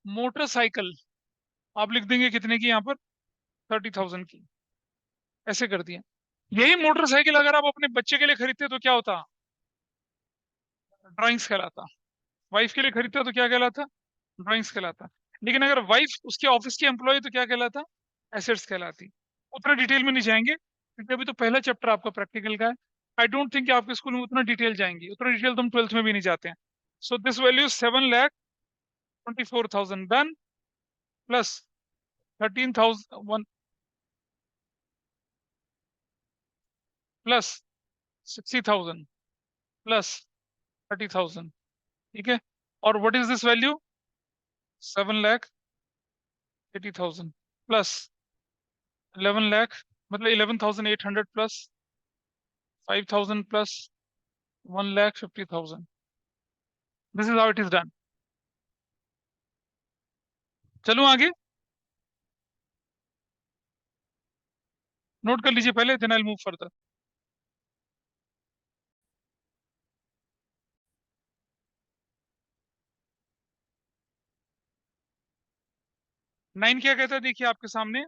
मोटरसाइकिल आप लिख देंगे कितने की, यहाँ पर 30,000 की, ऐसे कर दिया। यही मोटरसाइकिल अगर आप अपने बच्चे के लिए खरीदते तो क्या होता, ड्राइंग्स कहलाता। वाइफ के लिए खरीदते तो क्या कहलाता, ड्राइंग्स कहलाता। लेकिन अगर वाइफ उसके ऑफिस की एम्प्लॉय तो क्या कहलाता, एसेट्स कहलाती। उतना डिटेल में नहीं जाएंगे क्योंकि अभी तो पहला चैप्टर आपका प्रैक्टिकल का है। आई डोंट थिंक कि आपके स्कूल में उतना डिटेल जाएंगी, उतना डिटेल तो हम 12th में भी नहीं जाते हैं। So this value 7,24,000 done, plus 13,000 plus 60,000 plus 30,000। ठीक है, और what is this value, 7,80,000 plus 11 lakh, मतलब 11,800 plus 5,000 plus 1,50,000। This is how it is done. चलो आगे, नोट कर लीजिए पहले, then I will move further. 9 क्या कहता है देखिए आपके सामने,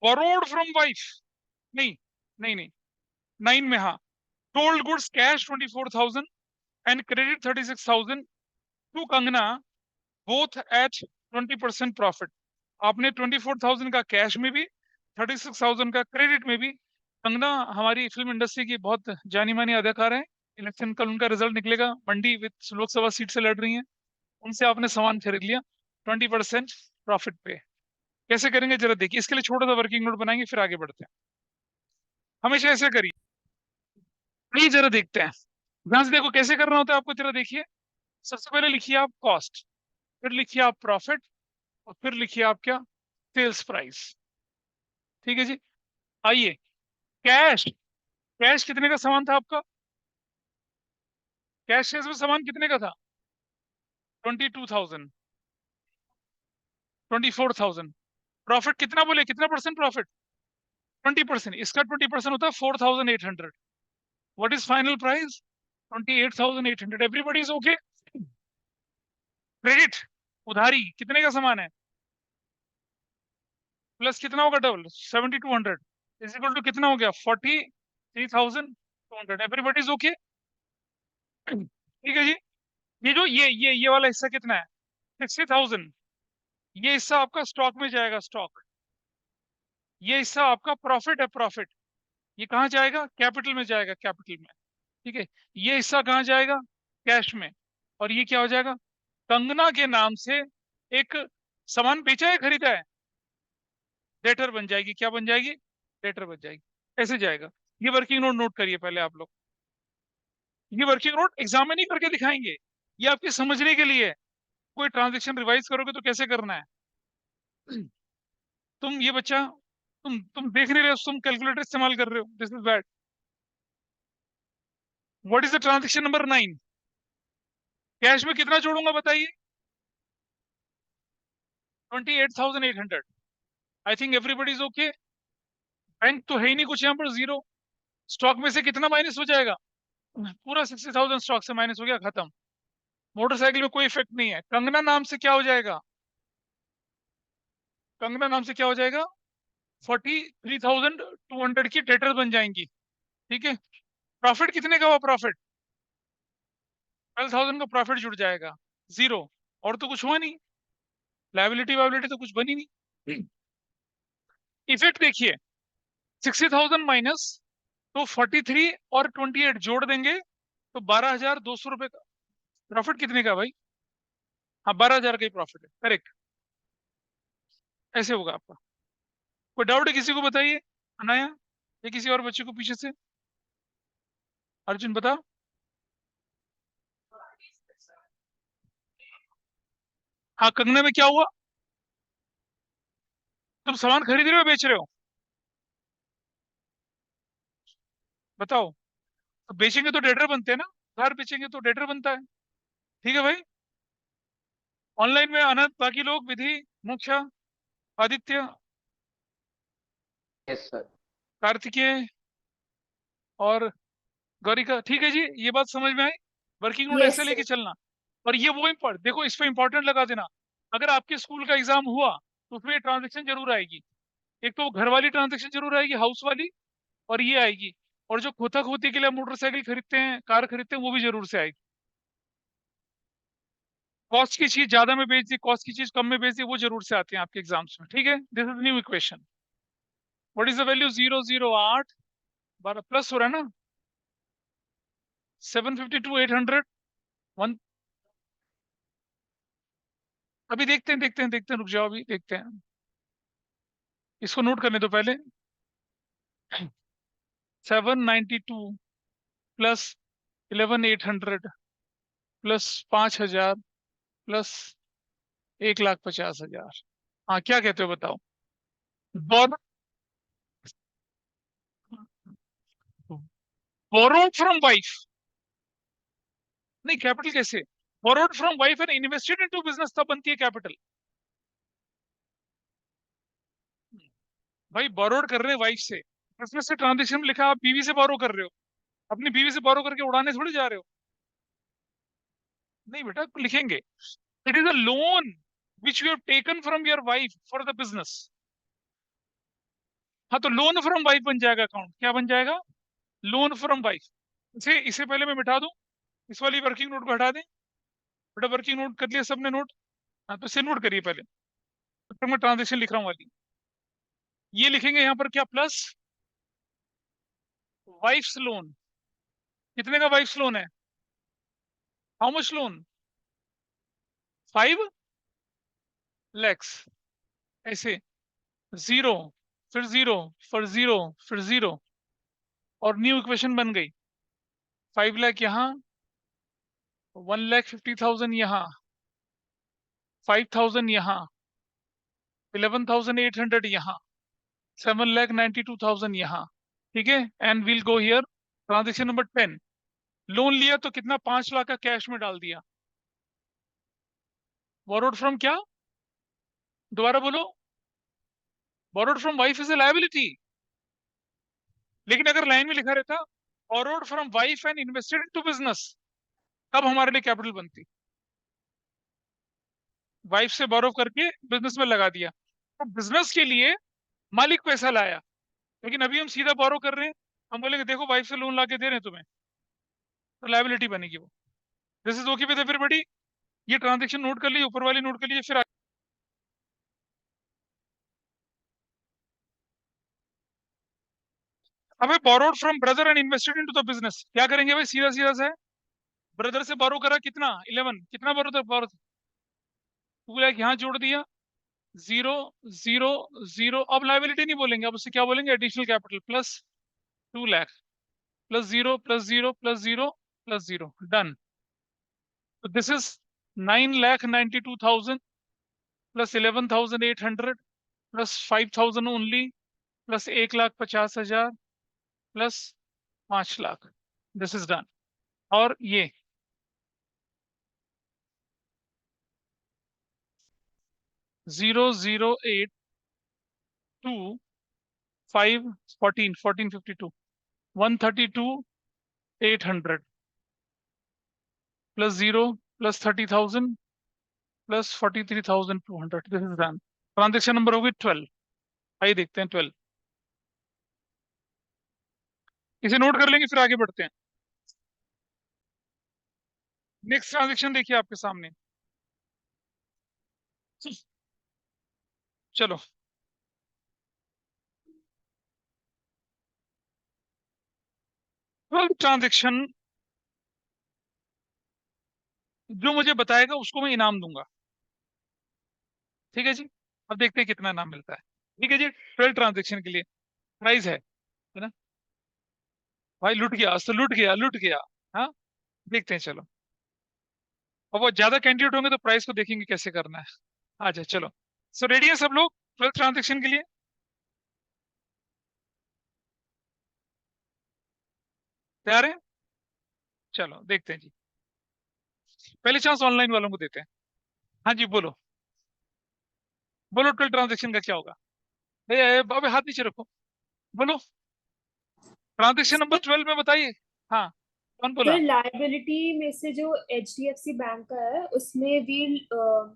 बोरोड फ्रॉम वाइफ, नहीं नहीं नहीं, 9 में हाँ, told goods cash 24,000 and credit 36,000 to Kangana both at 20% profit. आपने 24,000 का कैश में भी, 36,000 का क्रेडिट में भी। कंगना हमारी फिल्म इंडस्ट्री की बहुत जानी मानी अदाकार है। इलेक्शन कल उनका रिजल्ट निकलेगा, मंडी विद लोकसभा सीट से लड़ रही हैं। उनसे आपने सामान खरीद लिया 20% प्रॉफिट पे। कैसे करेंगे जरा देखिए, इसके लिए छोटा सा वर्किंग नोट बनाएंगे फिर आगे बढ़ते हैं। हमेशा ऐसे करिए, आइए जरा देखते हैं। ध्यान से देखो कैसे करना होता है आपको, जरा देखिए। सबसे पहले लिखिए आप कॉस्ट, फिर लिखिए आप प्रॉफिट, और फिर लिखिए आप क्या, सेल्स प्राइस। ठीक है जी। आइए, कैश, कैश कितने का सामान था आपका, कैश में सामान कितने का था, 22,000, 24,000। प्रॉफिट कितना बोले, कितना परसेंट प्रॉफिट, 20%। इसका 20% होता है 4,800। What is final price, 28,800। Everybody is okay. Credit, उधारी कितने का सामान है, प्लस कितना होगा डबल, 7,200 इज इक्वल टू कितना हो गया, 43,200। Everybody is okay. ठीक है जी। ये जो ये वाला हिस्सा कितना है, 60,000। ये हिस्सा आपका स्टॉक में जाएगा, स्टॉक। ये हिस्सा आपका प्रॉफिट है, प्रॉफिट। ये कहाँ जाएगा, कैपिटल में जाएगा, कैपिटल में। ठीक है। ये हिस्सा कहाँ जाएगा, कैश में। और ये क्या हो जाएगा, कंगना के नाम से एक सामान बेचा है, खरीदा है, डेटर बन जाएगी। क्या बन जाएगी, डेटर बन जाएगी। ऐसे जाएगा। ये वर्किंग नोट नोट करिए पहले आप लोग। ये वर्किंग नोट एग्जाम में नहीं करके दिखाएंगे, ये आपके समझने के लिए है। कोई ट्रांजेक्शन रिवाइज करोगे तो कैसे करना है। तुम ये बच्चा, तुम देख नहीं रहे हो, तुम कैलकुलेटर इस्तेमाल कर रहे हो, this is bad. What is the transaction number 9, cash में कितना जोड़ूंगा बताइए, 28,800। I think everybody is okay. Bank तो है ही नहीं कुछ यहाँ पर, जीरो। स्टॉक में से कितना माइनस हो जाएगा, पूरा 60,000 स्टॉक से माइनस हो गया, खत्म। मोटरसाइकिल में कोई इफेक्ट नहीं है। कंगना नाम से क्या हो जाएगा, कंगना नाम से क्या हो जाएगा, 43,200 की डेटर बन जाएंगी। ठीक है। प्रॉफिट कितने का हुआ, प्रॉफिट 12,000 का प्रॉफिट जुड़ जाएगा, जीरो। और तो कुछ हुआ नहीं, लाइबिलिटी वाइबिलिटी तो कुछ बनी नहीं। इफेक्ट देखिए, 60,000 माइनस, तो 43 और 28 जोड़ देंगे तो 12,200 रुपए का प्रॉफिट। कितने का भाई, हाँ 12,000 का ही प्रॉफिट है, करेक्ट। ऐसे होगा आपका। कोई डाउट है किसी को, बताइए। अनाया या किसी और बच्चे को पीछे से, अर्जुन बता। हाँ, कंगना में क्या हुआ, तुम सामान खरीद रहे हो बेच रहे हो, बताओ। तो बेचेंगे तो डेटर बनते हैं ना, उधार बेचेंगे तो डेटर बनता है। ठीक है भाई। ऑनलाइन में अनंत, बाकी लोग, विधि, मोक्षा, आदित्य,
यस सर।
कार्तिकेय और गौरिका। ठीक है जी, ये बात समझ में आई। वर्किंग नोट
यस
ऐसे लेके
सर।
चलना। और ये वो इम्पोर्ट देखो, इस पे इंपॉर्टेंट लगा देना। अगर आपके स्कूल का एग्जाम हुआ तो उसमें ट्रांजेक्शन जरूर आएगी। एक तो घर वाली ट्रांजेक्शन जरूर आएगी, हाउस वाली, और ये आएगी। और जो खोता खोती के लिए मोटरसाइकिल खरीदते हैं, कार खरीदते हैं, वो भी जरूर से आएगी। कॉस्ट की चीज ज्यादा में बेच दी, कॉस्ट की चीज कम में बेच दी, वो जरूर से आते हैं आपके एग्जाम्स में। ठीक है। This is new equation. What is the value, 008, 12 plus हो रहा है ना, 752, 800, 1। अभी देखते हैं, रुक जाओ, अभी देखते हैं। इसको नोट करने दो पहले। 792 प्लस 11,800 प्लस 5,000 प्लस 1,50,000। हाँ, क्या कहते हो बताओ। बोरोड फ्रॉम वाइफ, नहीं कैपिटल कैसे, borrowed from wife and invested into business, तब बनती है कैपिटल। भाई बोरोड कर रहे हैं वाइफ से, बिजनेस से ट्रांजेक्शन में लिखा, आप बीवी से बोरो कर रहे हो, अपनी बीवी से बोरो करके उड़ाने थोड़ी जा रहे हो। नहीं बेटा, लिखेंगे it is a loan, which you have taken from your wife for the business. हाँ, तो लोन फ्रॉम वाइफ बन जाएगा अकाउंट। क्या बन जाएगा? Loan from wife. इसे पहले मैं मिटा दूं, इस वाली वर्किंग नोट को हटा दें। बेटा वर्किंग नोट कर लिया सबने नोट? हाँ, तो इसे नोट करिए पहले, तब तक मैं ट्रांजेक्शन लिख रहा हूँ वाली। ये लिखेंगे यहाँ पर क्या, प्लस वाइफ्स लोन। कितने का वाइफ्स लोन है? How much loan? 5 lakhs। ऐसे जीरो, फिर जीरो, फिर जीरो, फिर जीरो, और न्यू इक्वेशन बन गई। 5 लाख यहाँ, 1,50,000 यहाँ, 5,000 यहाँ, 11,800 यहाँ, 7,92,000 यहाँ। ठीक है, and will go here. Transaction number 10। Loan लिया तो कितना? 5 लाख का कैश में डाल दिया। बोरोड फ्रॉम क्या? दोबारा बोलो। Borrowed from wife is a liability. लेकिन अगर लाइन में लिखा रहता borrowed from wife and invested into business, तब हमारे लिए कैपिटल बनती। वाइफ से बोरो करके बिजनेस में लगा दिया, तो बिजनेस के लिए मालिक पैसा लाया। लेकिन अभी हम सीधा बोरो कर रहे हैं, हम बोलेंगे देखो वाइफ से लोन ला के दे रहे हैं तुम्हें, तो लायबिलिटी बनेगी वो। This is okay with everybody. ये ट्रांजेक्शन नोट कर लीजिए, ऊपर वाली नोट कर लीजिए, फिर हमें borrowed from brother and invested into the business. क्या करेंगे भाई? सीधा सीधा से ब्रदर से बोरो करा कितना? 11। कितना बोरो था? बोरो 2 लाख यहाँ जोड़ दिया, जीरो, जीरो, जीरो। अब लाइबिलिटी नहीं बोलेंगे, अब उससे क्या बोलेंगे? Additional capital plus 2 lakh, plus zero, plus zero, plus zero, plus zero. Done. तो this is 9,92,000 plus 11,800 plus 5,000 only, plus 1,50,000 plus 5 lakh. This is done. और ये 0,082,5 14,52 132,800 plus zero, plus 30,000 plus 43,200। This is done. Transaction number होगी 12। आइए देखते हैं 12। इसे note कर लेंगे, फिर आगे बढ़ते हैं। नेक्स्ट ट्रांजेक्शन देखिए आपके सामने। चलो, 12 ट्रांजेक्शन जो मुझे बताएगा उसको मैं इनाम दूंगा। ठीक है जी। अब देखते हैं कितना इनाम मिलता है। ठीक है जी, 12 ट्रांजेक्शन के लिए प्राइस है ना? भाई लुट गया, आज तो लुट गया, लुट गया। हाँ, देखते हैं चलो। और वो ज्यादा कैंडिडेट होंगे तो प्राइस को देखेंगे कैसे करना है। अच्छा चलो। सो रेडी है सब लोग 12 ट्रांजेक्शन के लिए? तैयार है? चलो देखते हैं जी। पहले चांस ऑनलाइन वालों को देते हैं। हाँ जी बोलो, बोलो 12 ट्रांजेक्शन का क्या होगा? अबे हाथ नीचे रखो, बोलो ट्रांजेक्शन नंबर 12 में बताइए। हाँ, कौन बोला?
सर लायबिलिटी में से जो HDFC बैंक का है उसमें वील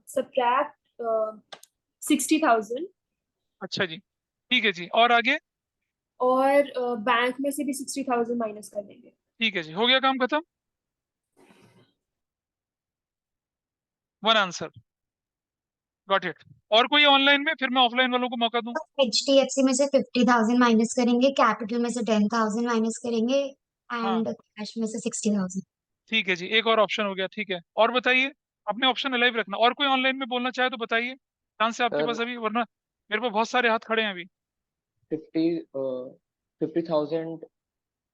सब्ट्रैक्ट 60,000,
अच्छा जी, ठीक है जी, और आगे?
और बैंक में से भी 60,000 माइनस कर देंगे।
ठीक है जी, हो गया काम खत्म। One answer, got it. और कोई ऑनलाइन में? फिर मैं ऑफलाइन वालों को मौका दूं।
HDFC में से 50,000 माइनस करेंगे, कैपिटल में से 10,000 माइनस करेंगे,
हाँ,
एंड कैश में से 60,000।
ठीक है जी, एक और ऑप्शन हो गया। ठीक है, और बताइए। अपने ऑप्शन अलाइव रखना। और कोई ऑनलाइन में बोलना चाहे तो बताइए, चांस है आपके
सर
पास अभी, वरना मेरे पास बहुत सारे हाथ खड़े हैं अभी।
50,000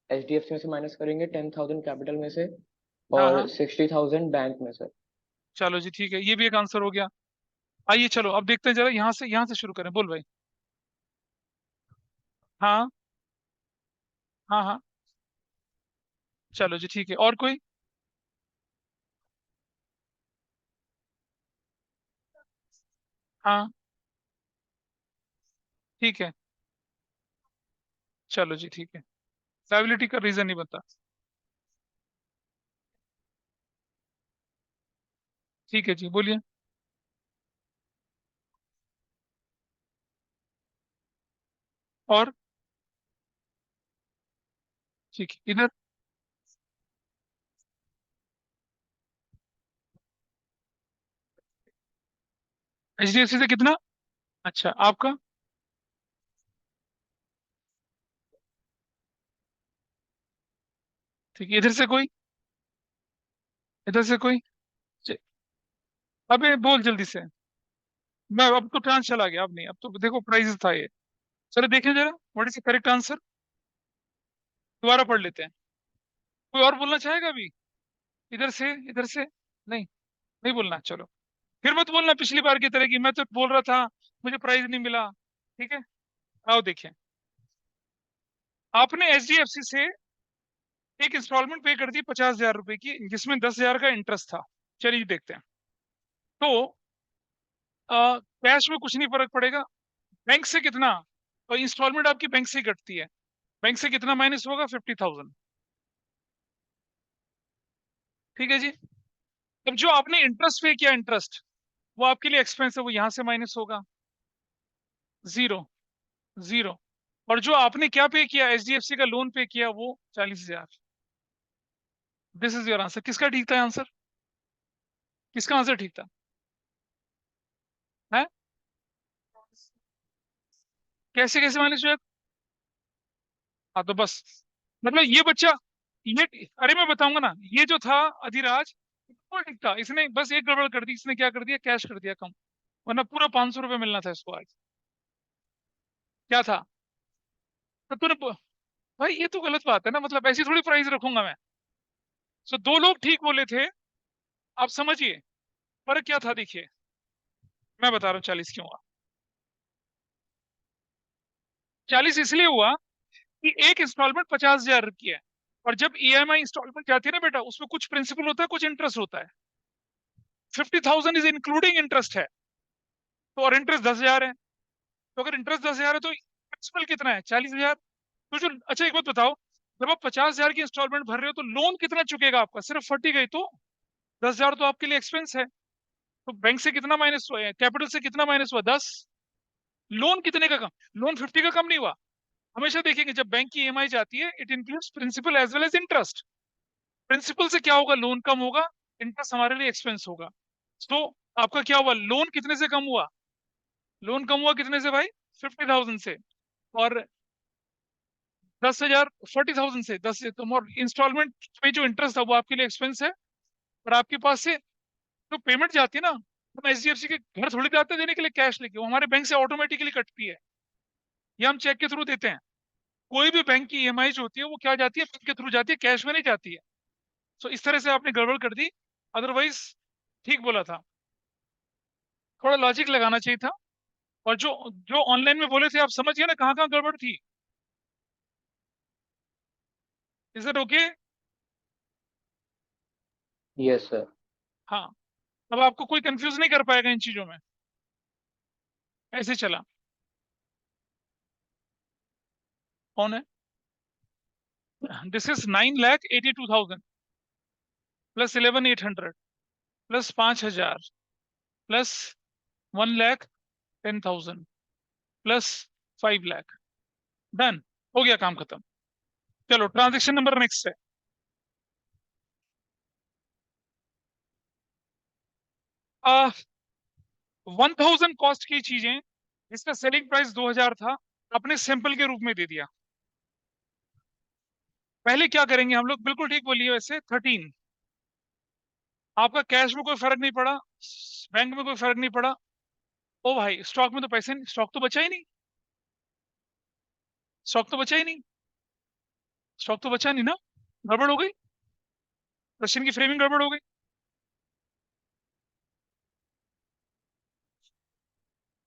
HDFC में से माइनस करेंगे, 10,000 कैपिटल में से,
हाँ
और
हाँ,
60,000 बैंक में से।
चलो जी ठीक है, ये भी एक आंसर हो गया। आइए चलो अब देखते हैं, जरा यहाँ से शुरू करें। बोल भाई। हाँ हाँ हाँ, चलो जी ठीक है, और कोई? हाँ, ठीक है, चलो जी ठीक है। लायबिलिटी का रीजन नहीं बता। ठीक है जी, बोलिए। और ठीक है, इधर HDFC से कितना? अच्छा, आपका? ठीक है, इधर से कोई? इधर से कोई? च- अबे बोल जल्दी से। मैं अब तो चांस चला गया, अब नहीं, अब तो देखो प्राइस था ये। चलो देखें जरा, what is the correct answer. दोबारा पढ़ लेते हैं। कोई और बोलना चाहेगा अभी? इधर से, इधर से? नहीं, नहीं बोलना, चलो। फिर मत बोलना पिछली बार की तरह की मैं तो बोल रहा था मुझे प्राइज नहीं मिला। ठीक है, आओ देखें। आपने HDFC से एक इंस्टॉलमेंट पे कर दी 50,000 रुपए की, जिसमें 10,000 का इंटरेस्ट था। चलिए देखते हैं। तो कैश में कुछ नहीं फर्क पड़ेगा। बैंक से कितना, और इंस्टॉलमेंट आपकी बैंक से ही कटती है। बैंक से कितना माइनस होगा? 50,000। ठीक है जी। अब जो आपने इंटरेस्ट पे किया, इंटरेस्ट वो आपके लिए एक्सपेंस है, वो यहां से माइनस होगा। Zero, zero. और जो आपने क्या पे किया, HDFC का लोन पे किया, वो 40,000। This is your answer. किसका ठीक था आंसर? किसका आंसर ठीक था? है? कैसे कैसे माइनस हुआ? हाँ तो बस, मतलब ये बच्चा, ये, अरे मैं बताऊंगा ना, ये जो था अधिराज, वो ठीक था। इसने बस एक गड़बड़ कर दी, इसने क्या कर दिया, कैश कर दिया कम। वरना पूरा 500 रुपये मिलना था इसको आज। क्या था? तो भाई ये तो गलत बात है ना, मतलब ऐसी थोड़ी प्राइस रखूंगा मैं। सो दो लोग ठीक बोले थे, आप समझिए फर्क क्या था, देखिए। मैं बता रहा हूँ 40 क्यों हुआ। 40 इसलिए हुआ कि एक इंस्टॉलमेंट 50,000 की है, और जब EMI इंस्टॉलमेंट जाती है ना बेटा, उसमें कुछ प्रिंसिपल होता है, कुछ इंटरेस्ट होता है। 50,000 इज इंक्लूडिंग इंटरेस्ट है। तो और इंटरेस्ट 10,000 है। तो अगर इंटरेस्ट 10,000 है तो प्रिंसिपल कितना है? 40,000। तो जो, अच्छा एक बात बताओ, जब आप 50,000 की इंस्टॉलमेंट भर रहे हो तो लोन कितना चुकेगा आपका? सिर्फ 40 गई तो 10,000 तो आपके लिए एक्सपेंस है। तो बैंक से कितना माइनस हुआ है? कैपिटल से कितना माइनस हुआ? 10। लोन कितने का कम? लोन 50 का कम नहीं हुआ। हमेशा देखेंगे जब बैंक की EMI जाती है, it includes principal as well as interest. Principal से क्या होगा? लोन कम होगा, इंटरेस्ट हमारे लिए एक्सपेंस होगा। तो आपका क्या हुआ? लोन कितने से कम हुआ? लोन कम हुआ कितने से भाई? 50,000 से। और 10,000, 40,000 से, 10 से तुम, और इंस्टॉलमेंट पे जो इंटरेस्ट था वो आपके लिए एक्सपेंस है। और आपके पास से जो पेमेंट जाती है ना, हम HDFC के घर थोड़ी जाते हैं देने के लिए कैश लेके, वो हमारे बैंक से ऑटोमेटिकली कटती है। ये हम चेक के थ्रू देते हैं। कोई भी बैंक की EMI जो होती है वो क्या जाती है? बैंक के थ्रू जाती है, कैश में नहीं जाती है। सो इस तरह से आपने गड़बड़ कर दी, अदरवाइज ठीक बोला था। थोड़ा लॉजिक लगाना चाहिए था। और जो जो ऑनलाइन में बोले थे, आप समझ गए ना कहाँ कहाँ गड़बड़ थी? Is it okay?
Yes sir.
हाँ। अब आपको कोई कंफ्यूज नहीं कर पाएगा इन चीजों में। ऐसे चला। कौन है? This is 9,82,000 plus 11,800 plus 5,000 plus 1,10,000 plus 5 lakh. Done. हो गया, काम खत्म। चलो ट्रांजेक्शन नंबर नेक्स्ट है। 1,000 कॉस्ट की चीजें जिसका सेलिंग प्राइस 2,000 था, अपने सैंपल के रूप में दे दिया। पहले क्या करेंगे हम लोग? बिल्कुल ठीक बोलिए वैसे, 13। आपका कैश में कोई फर्क नहीं पड़ा, बैंक में कोई फर्क नहीं पड़ा। ओ भाई, स्टॉक में तो पैसे नहीं, स्टॉक तो बचा ही नहीं। स्टॉक तो बचा ही नहीं। स्टॉक तो बचा नहीं ना। गड़बड़ हो गई, क्वेश्चन की फ्रेमिंग गड़बड़ हो गई।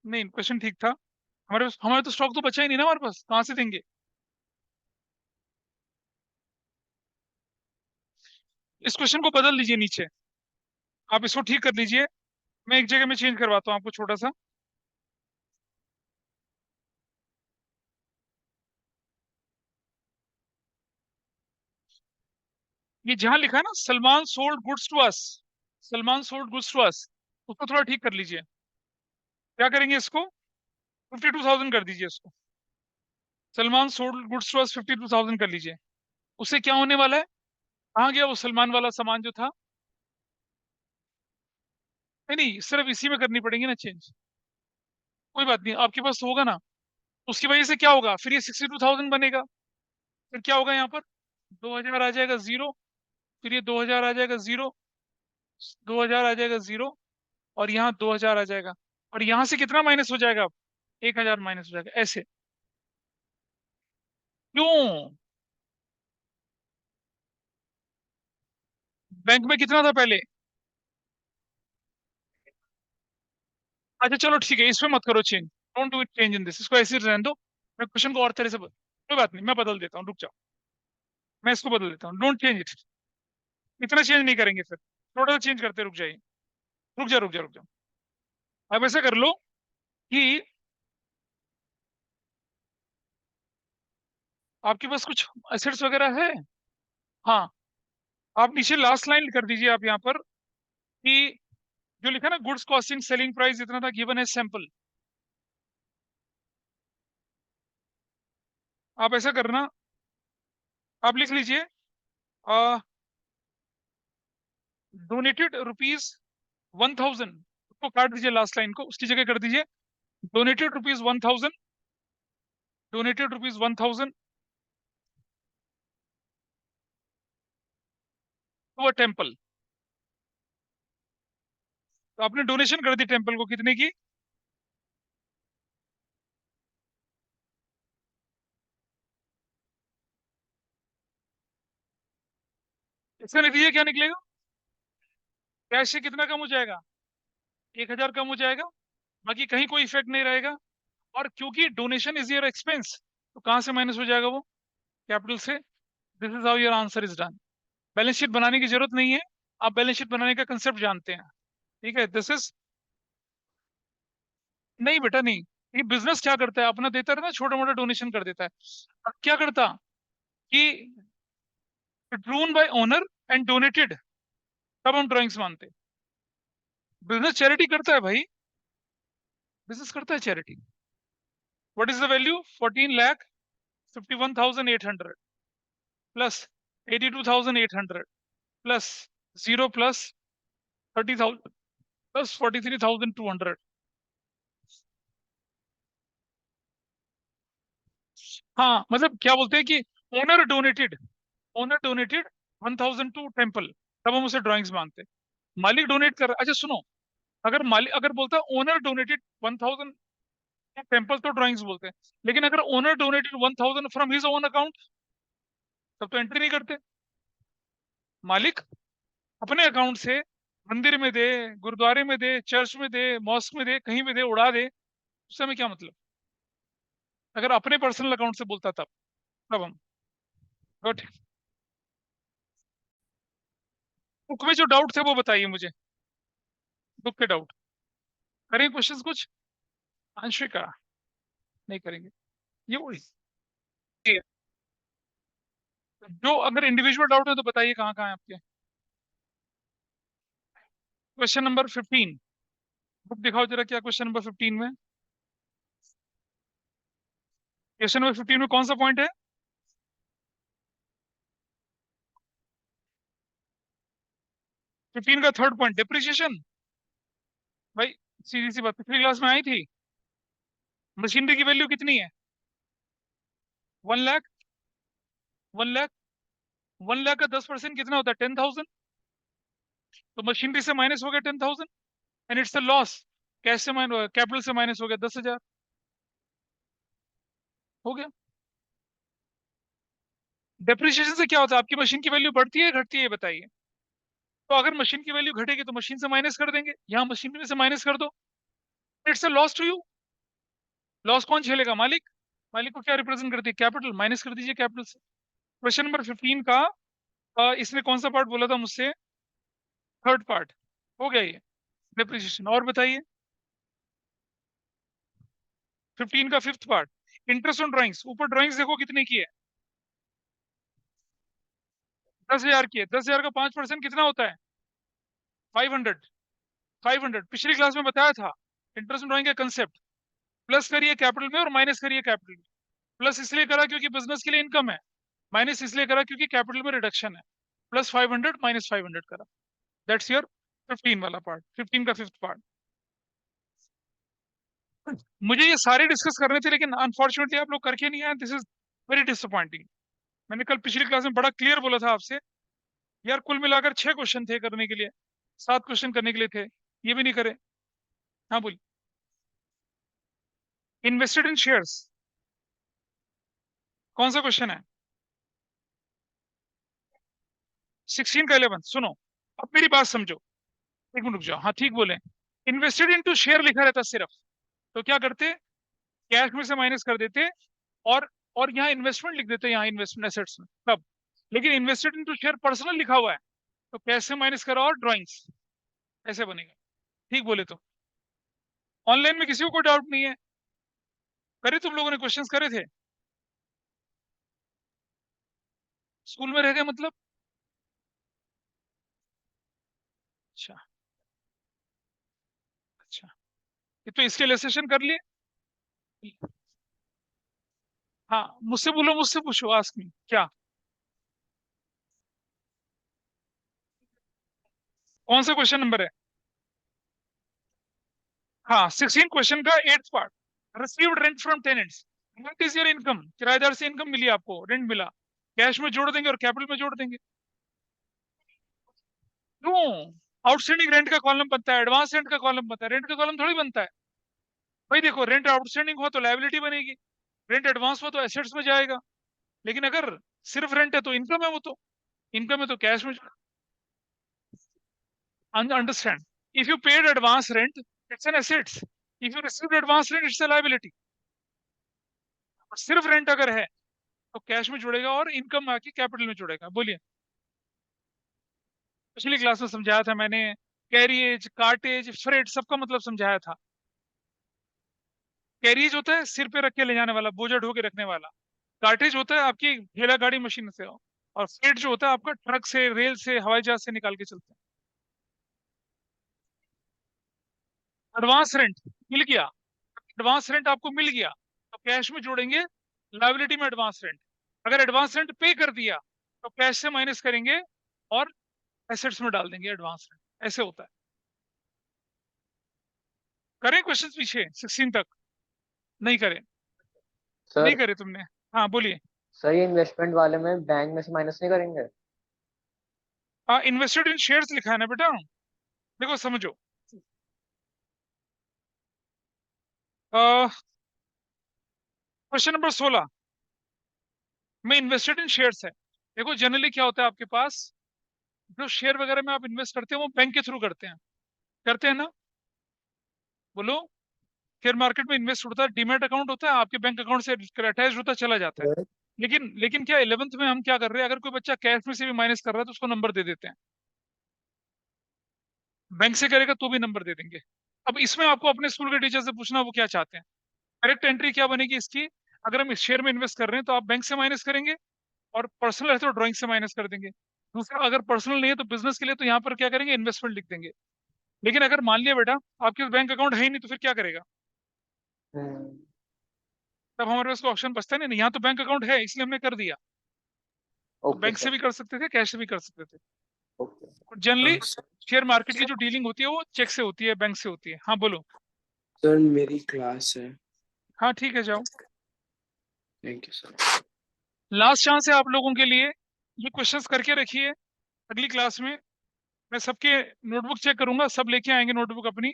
नहीं, क्वेश्चन ठीक था। हमारे तो स्टॉक तो बचा ही नहीं ना, हमारे पास कहाँ से देंगे? इस क्वेश्चन को बदल लीजिए नीचे, आप इसको ठीक कर लीजिए। मैं एक जगह में चेंज करवाता हूँ आपको छोटा सा। ये जहां लिखा है ना, Salman sold goods to us, Salman sold goods to us, उसको थोड़ा ठीक कर लीजिए। क्या करेंगे इसको? 52,000 कर दीजिए इसको। Salman sold goods to us 52,000 कर लीजिए, उससे क्या होने वाला है? कहाँ गया वो सलमान वाला सामान जो था? नहीं नहीं, सिर्फ इसी में करनी पड़ेगी ना चेंज, कोई बात नहीं, आपके पास तो होगा ना। उसकी वजह से क्या होगा, फिर ये 62,000 बनेगा, फिर क्या होगा यहाँ पर? 2,000 आ जाएगा जीरो, फिर ये 2,000 आ जाएगा जीरो, 2,000 आ जाएगा जीरो, और यहाँ 2,000 आ जाएगा, और यहाँ से कितना माइनस हो जाएगा अब? 1,000 माइनस हो जाएगा, ऐसे। क्यों? बैंक में कितना था पहले? अच्छा चलो ठीक है, इसमें मत करो change, don't do it change in this, इसको ऐसे ही रहने दो। मैं क्वेश्चन को और तरह से कोई बात नहीं, मैं बदल देता हूँ, रुक जाओ, मैं इसको बदल देता हूँ, डोंट चेंज इट। इतना चेंज नहीं करेंगे, फिर थोड़ा सा चेंज करते, रुक जाइए, रुक जा रुक जा रुक जा। अब ऐसा कर लो कि आपके पास कुछ एसेट्स वगैरह है? हाँ, आप नीचे लास्ट लाइन कर दीजिए आप यहाँ पर कि जो लिखा ना, गुड्स कॉस्टिंग सेलिंग प्राइस इतना था, गिवन है सैंपल। आप ऐसा करना, आप लिख लीजिए डोनेटेड रुपीज 1,000, उसको काट दीजिए, लास्ट लाइन को उसकी जगह कर दीजिए donated rupees 1,000, donated rupees 1,000 to a temple. तो आपने डोनेशन कर दी टेम्पल को, कितने की? इसका नतीजा क्या निकलेगा? कैश से कितना कम हो जाएगा? 1,000 कम हो जाएगा, बाकी कहीं कोई इफेक्ट नहीं रहेगा। और क्योंकि डोनेशन इज योर एक्सपेंस, तो कहाँ से माइनस हो जाएगा वो? कैपिटल से। This is how your answer is done. Balance sheet बनाने की जरूरत नहीं है, आप बैलेंस शीट बनाने का कंसेप्ट जानते हैं, ठीक है? दिस इज, नहीं बेटा नहीं, ये बिजनेस क्या करता है, अपना देता रहता है, छोटा मोटा डोनेशन कर देता है। अब क्या करता कि drone bye owner and donated, तब हम ड्राइंग्स मानते। बिजनेस चैरिटी करता है भाई, बिजनेस करता है charity. What is the value? 14,51,800 plus 82,800 plus zero plus 30,000 plus 43,200। हाँ मतलब क्या बोलते हैं कि owner donated, owner donated 1,000 to temple, तब हम उसे ड्राइंग्स मानते हैं। मालिक डोनेट कर, अच्छा सुनो, अगर मालिक अगर बोलता ओनर डोनेटेड 1,000 टू टेम्पल तो ड्राइंग्स बोलते हैं, लेकिन अगर owner donated 1,000 from his own account, तब तो एंट्री नहीं करते। मालिक अपने अकाउंट से मंदिर में दे, गुरुद्वारे में दे, चर्च में दे, मॉस्क में दे, कहीं भी दे, उड़ा दे, उससे हमें क्या मतलब? अगर अपने पर्सनल अकाउंट से बोलता तब हम गुड। बुक में जो डाउट थे वो बताइए मुझे, बुक के डाउट। करें क्वेश्चंस कुछ? आंशिका नहीं करेंगे, ये वही है। जो अगर इंडिविजुअल डाउट है तो बताइए कहाँ कहाँ है आपके। क्वेश्चन नंबर 15, बुक दिखाओ जरा, क्या क्वेश्चन नंबर 15 में? क्वेश्चन नंबर 15 में कौन सा पॉइंट है? 15 का थर्ड पॉइंट, डिप्रिसिएशन। भाई सीधी सी बात, पिछली क्लास में आई थी, मशीनरी की वैल्यू कितनी है? 1 लाख, 1 लाख, 1 लाख का 10% कितना होता है? 10,000। तो मशीनरी से माइनस हो गया 10,000, and it's a loss. Cash से माइनस, कैपिटल से माइनस हो गया 10,000, हो गया। डेप्रिसिएशन से क्या होता है? आपकी मशीन की वैल्यू बढ़ती है घटती है, ये बताइए। तो अगर मशीन की वैल्यू घटेगी तो मशीन से माइनस कर देंगे, यहाँ मशीनरी से माइनस कर दो, it's a loss to you. Loss कौन झेलेगा? मालिक। मालिक को क्या रिप्रेजेंट करती है? कैपिटल, माइनस कर दीजिए कैपिटल से। क्वेश्चन नंबर 15 का इसने कौन सा पार्ट बोला था मुझसे? थर्ड पार्ट, हो गया ये डेप्रिसिएशन। और बताइए 15 का fifth part, interest on drawings. ऊपर ड्राइंग्स देखो कितने की है? 10,000 की है। 10,000 का 5% कितना होता है? 500। 500 पिछली क्लास में बताया था, इंटरेस्ट ऑन ड्राइंग का कंसेप्ट। प्लस करिए कैपिटल में और माइनस करिए कैपिटल में, प्लस इसलिए करा क्योंकि बिजनेस के लिए इनकम है, माइनस इसलिए करा क्योंकि कैपिटल में रिडक्शन है, प्लस 500 माइनस 500 करा। दैट्स योर 15 वाला पार्ट, 15 का फिफ्थ पार्ट। मुझे ये सारे डिस्कस करने थे लेकिन अनफॉर्चुनेटली आप लोग करके नहीं आए, दिस इज वेरी डिसअपॉइंटिंग। मैंने कल पिछली क्लास में बड़ा क्लियर बोला था आपसे, यार कुल मिलाकर 6 क्वेश्चन थे करने के लिए, 7 क्वेश्चन करने के लिए थे, ये भी नहीं करे। हाँ बोलिए। इन्वेस्टेड इन शेयर्स, कौन सा क्वेश्चन है? 16 का 11। सुनो, अब मेरी बात समझो, एक मिनट रुक जाओ। हाँ ठीक बोले, इन्वेस्टेड इनटू शेयर लिखा रहता सिर्फ, तो क्या करते, कैश में से माइनस कर देते और यहाँ इन्वेस्टमेंट लिख देते, यहाँ इन्वेस्टमेंट एसेट्स में तब। लेकिन इन्वेस्टेड इनटू शेयर पर्सनल लिखा हुआ है, तो कैश से माइनस करो और ड्राइंग्स, ऐसे बनेगा। ठीक बोले तो ऑनलाइन में किसी को कोई डाउट नहीं है? करे तुम लोगों ने क्वेश्चंस करे थे? स्कूल में रह गए मतलब? अच्छा अच्छा, ये तो इसके लेसेशन कर लिए। हाँ मुझसे बोलो, मुझसे पूछो, आस्क मी क्या, कौन सा क्वेश्चन नंबर है? हाँ 16 क्वेश्चन का 8th part, received rent from tenants. What is your income? किराएदार से इनकम मिली आपको, रेंट मिला, कैश में जोड़ देंगे और कैपिटल में जोड़ देंगे। क्यों? आउटस्टैंडिंग रेंट का कॉलम बनता है, एडवांस रेंट का कॉलम बनता है, रेंट का कॉलम थोड़ी बनता है। भाई देखो, रेंट आउटस्टैंडिंग हुआ तो लायबिलिटी बनेगी, रेंट एडवांस हुआ तो एसेट्स में जाएगा। लेकिन अगर सिर्फ रेंट है तो इनकम है, वो तो इनकम है तो कैश में। Understand, if you paid advance rent it's an assets, if you received advance rent it's a liability. सिर्फ रेंट अगर है तो कैश में जुड़ेगा और इनकम आके कैपिटल में जुड़ेगा। बोलिए, पिछली क्लास में समझाया था मैंने, कैरिएज, कार्टेज, फ्रेट, सबका मतलब समझाया था। कैरिएज होता है सिर पे रख के ले जाने वाला, बोझा ढो के रखने वाला। कार्टेज होता है आपकी ठेला गाड़ी मशीन से, और फ्रेट जो होता है आपका ट्रक से, रेल से, हवाई जहाज से निकाल के चलते हैं। एडवांस रेंट मिल गया, एडवांस रेंट आपको मिल गया तो कैश में जोड़ेंगे, लायबिलिटी में एडवांस रेंट। अगर एडवांस रेंट पे कर दिया तो कैश से माइनस करेंगे और एसेट्स में डाल देंगे एडवांस रेंट। ऐसे होता है। करें क्वेश्चन पीछे 16 तक? नहीं करे? नहीं
सर
करे तुमने? हाँ बोलिए।
सर ये इन्वेस्टमेंट वाले में बैंक में से माइनस नहीं करेंगे?
हाँ इन्वेस्टेड इन शेयर्स लिखा है ना बेटा, देखो समझो। क्वेश्चन नंबर 16 में इन्वेस्टेड इन शेयर्स है। देखो जनरली क्या होता है आपके पास, जो शेयर वगैरह में आप इन्वेस्ट करते हैं वो बैंक के थ्रू करते हैं ना? बोलो। शेयर मार्केट में इन्वेस्ट होता है, डीमैट अकाउंट होता है आपके बैंक अकाउंट से अटैच होता है, चला जाता है। लेकिन क्या 11th में हम क्या कर रहे हैं, अगर कोई बच्चा कैश में से भी माइनस कर रहा है तो उसको नंबर दे देते हैं, बैंक से करेगा तो भी नंबर दे देंगे। अब इसमें आपको अपने स्कूल के टीचर से पूछना वो क्या चाहते हैं। करेक्ट एंट्री क्या बनेगी इसकी, अगर हम इस शेयर में इन्वेस्ट कर रहे हैं तो आप बैंक से माइनस करेंगे, और पर्सनल है तो ड्राइंग से माइनस कर देंगे। दूसरा, अगर पर्सनल नहीं है तो बिजनेस के लिए तो यहाँ पर क्या करेंगे, इन्वेस्टमेंट लिख देंगे। लेकिन अगर मान लिया बेटा आपके बैंक अकाउंट है ही नहीं तो फिर क्या करेगा?
हम्म।
तब हमारे पास ऑप्शन बचता नहीं ना, यहाँ तो बैंक अकाउंट है इसलिए हमने कर दिया। तो
ओके
बैंक से
सर।
भी कर सकते थे, कैश से भी कर सकते थे।
ओके
जनरली शेयर मार्केट की जो डीलिंग होती है वो चेक से होती है, बैंक से होती है। हाँ बोलो।
सर मेरी क्लास है।
हाँ ठीक है, जाओ।
Thank you sir.
Last chance है आप लोगों के लिए, ये क्वेश्चंस करके रखिए। अगली क्लास में मैं सबके नोटबुक चेक करूंगा, सब लेके आएंगे नोटबुक अपनी,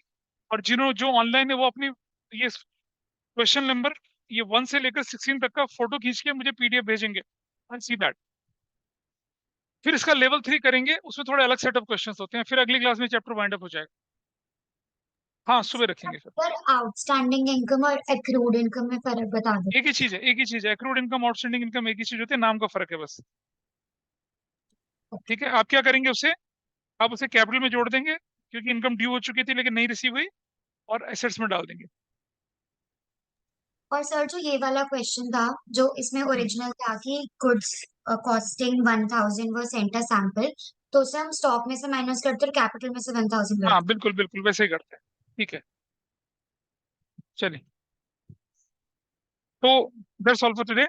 और जो ऑनलाइन है वो अपनी ये क्वेश्चन नंबर ये 1 से लेकर 16 तक का फोटो खींच के मुझे पीडीएफ भेजेंगे, आई सी दैट। फिर इसका लेवल 3 करेंगे, उसमें थोड़े अलग सेट ऑफ क्वेश्चंस होते हैं, फिर अगली क्लास में चैप्टर वाइंड अप हो जाएगा। हाँ सुबह रखेंगे फिर।
पर आउटस्टैंडिंग इनकम और एक्रूड इनकम में फर्क बता दो।
एक ही चीज है, एक ही चीज है, एक्रूड इनकम आउटस्टैंडिंग इनकम एक ही चीज होती है, नाम का फर्क है बस। ठीक है, आप क्या करेंगे उसे, आप उसे कैपिटल में जोड़ देंगे क्योंकि इनकम ड्यू हो चुकी थी लेकिन नहीं रिसीव हुई, और एसेट्स में डाल देंगे।
और सर जो ये वाला क्वेश्चन था जो इसमें ओरिजिनल था कि गुड्स कॉस्टिंग 1000 वो सेंट अ सैंपल, तो उसे हम स्टॉक में से माइनस करते और कैपिटल में से 1000
हाँ
करते।
बिल्कुल बिल्कुल वैसे ही करते हैं। ठीक है, चलिए। So that's all for today.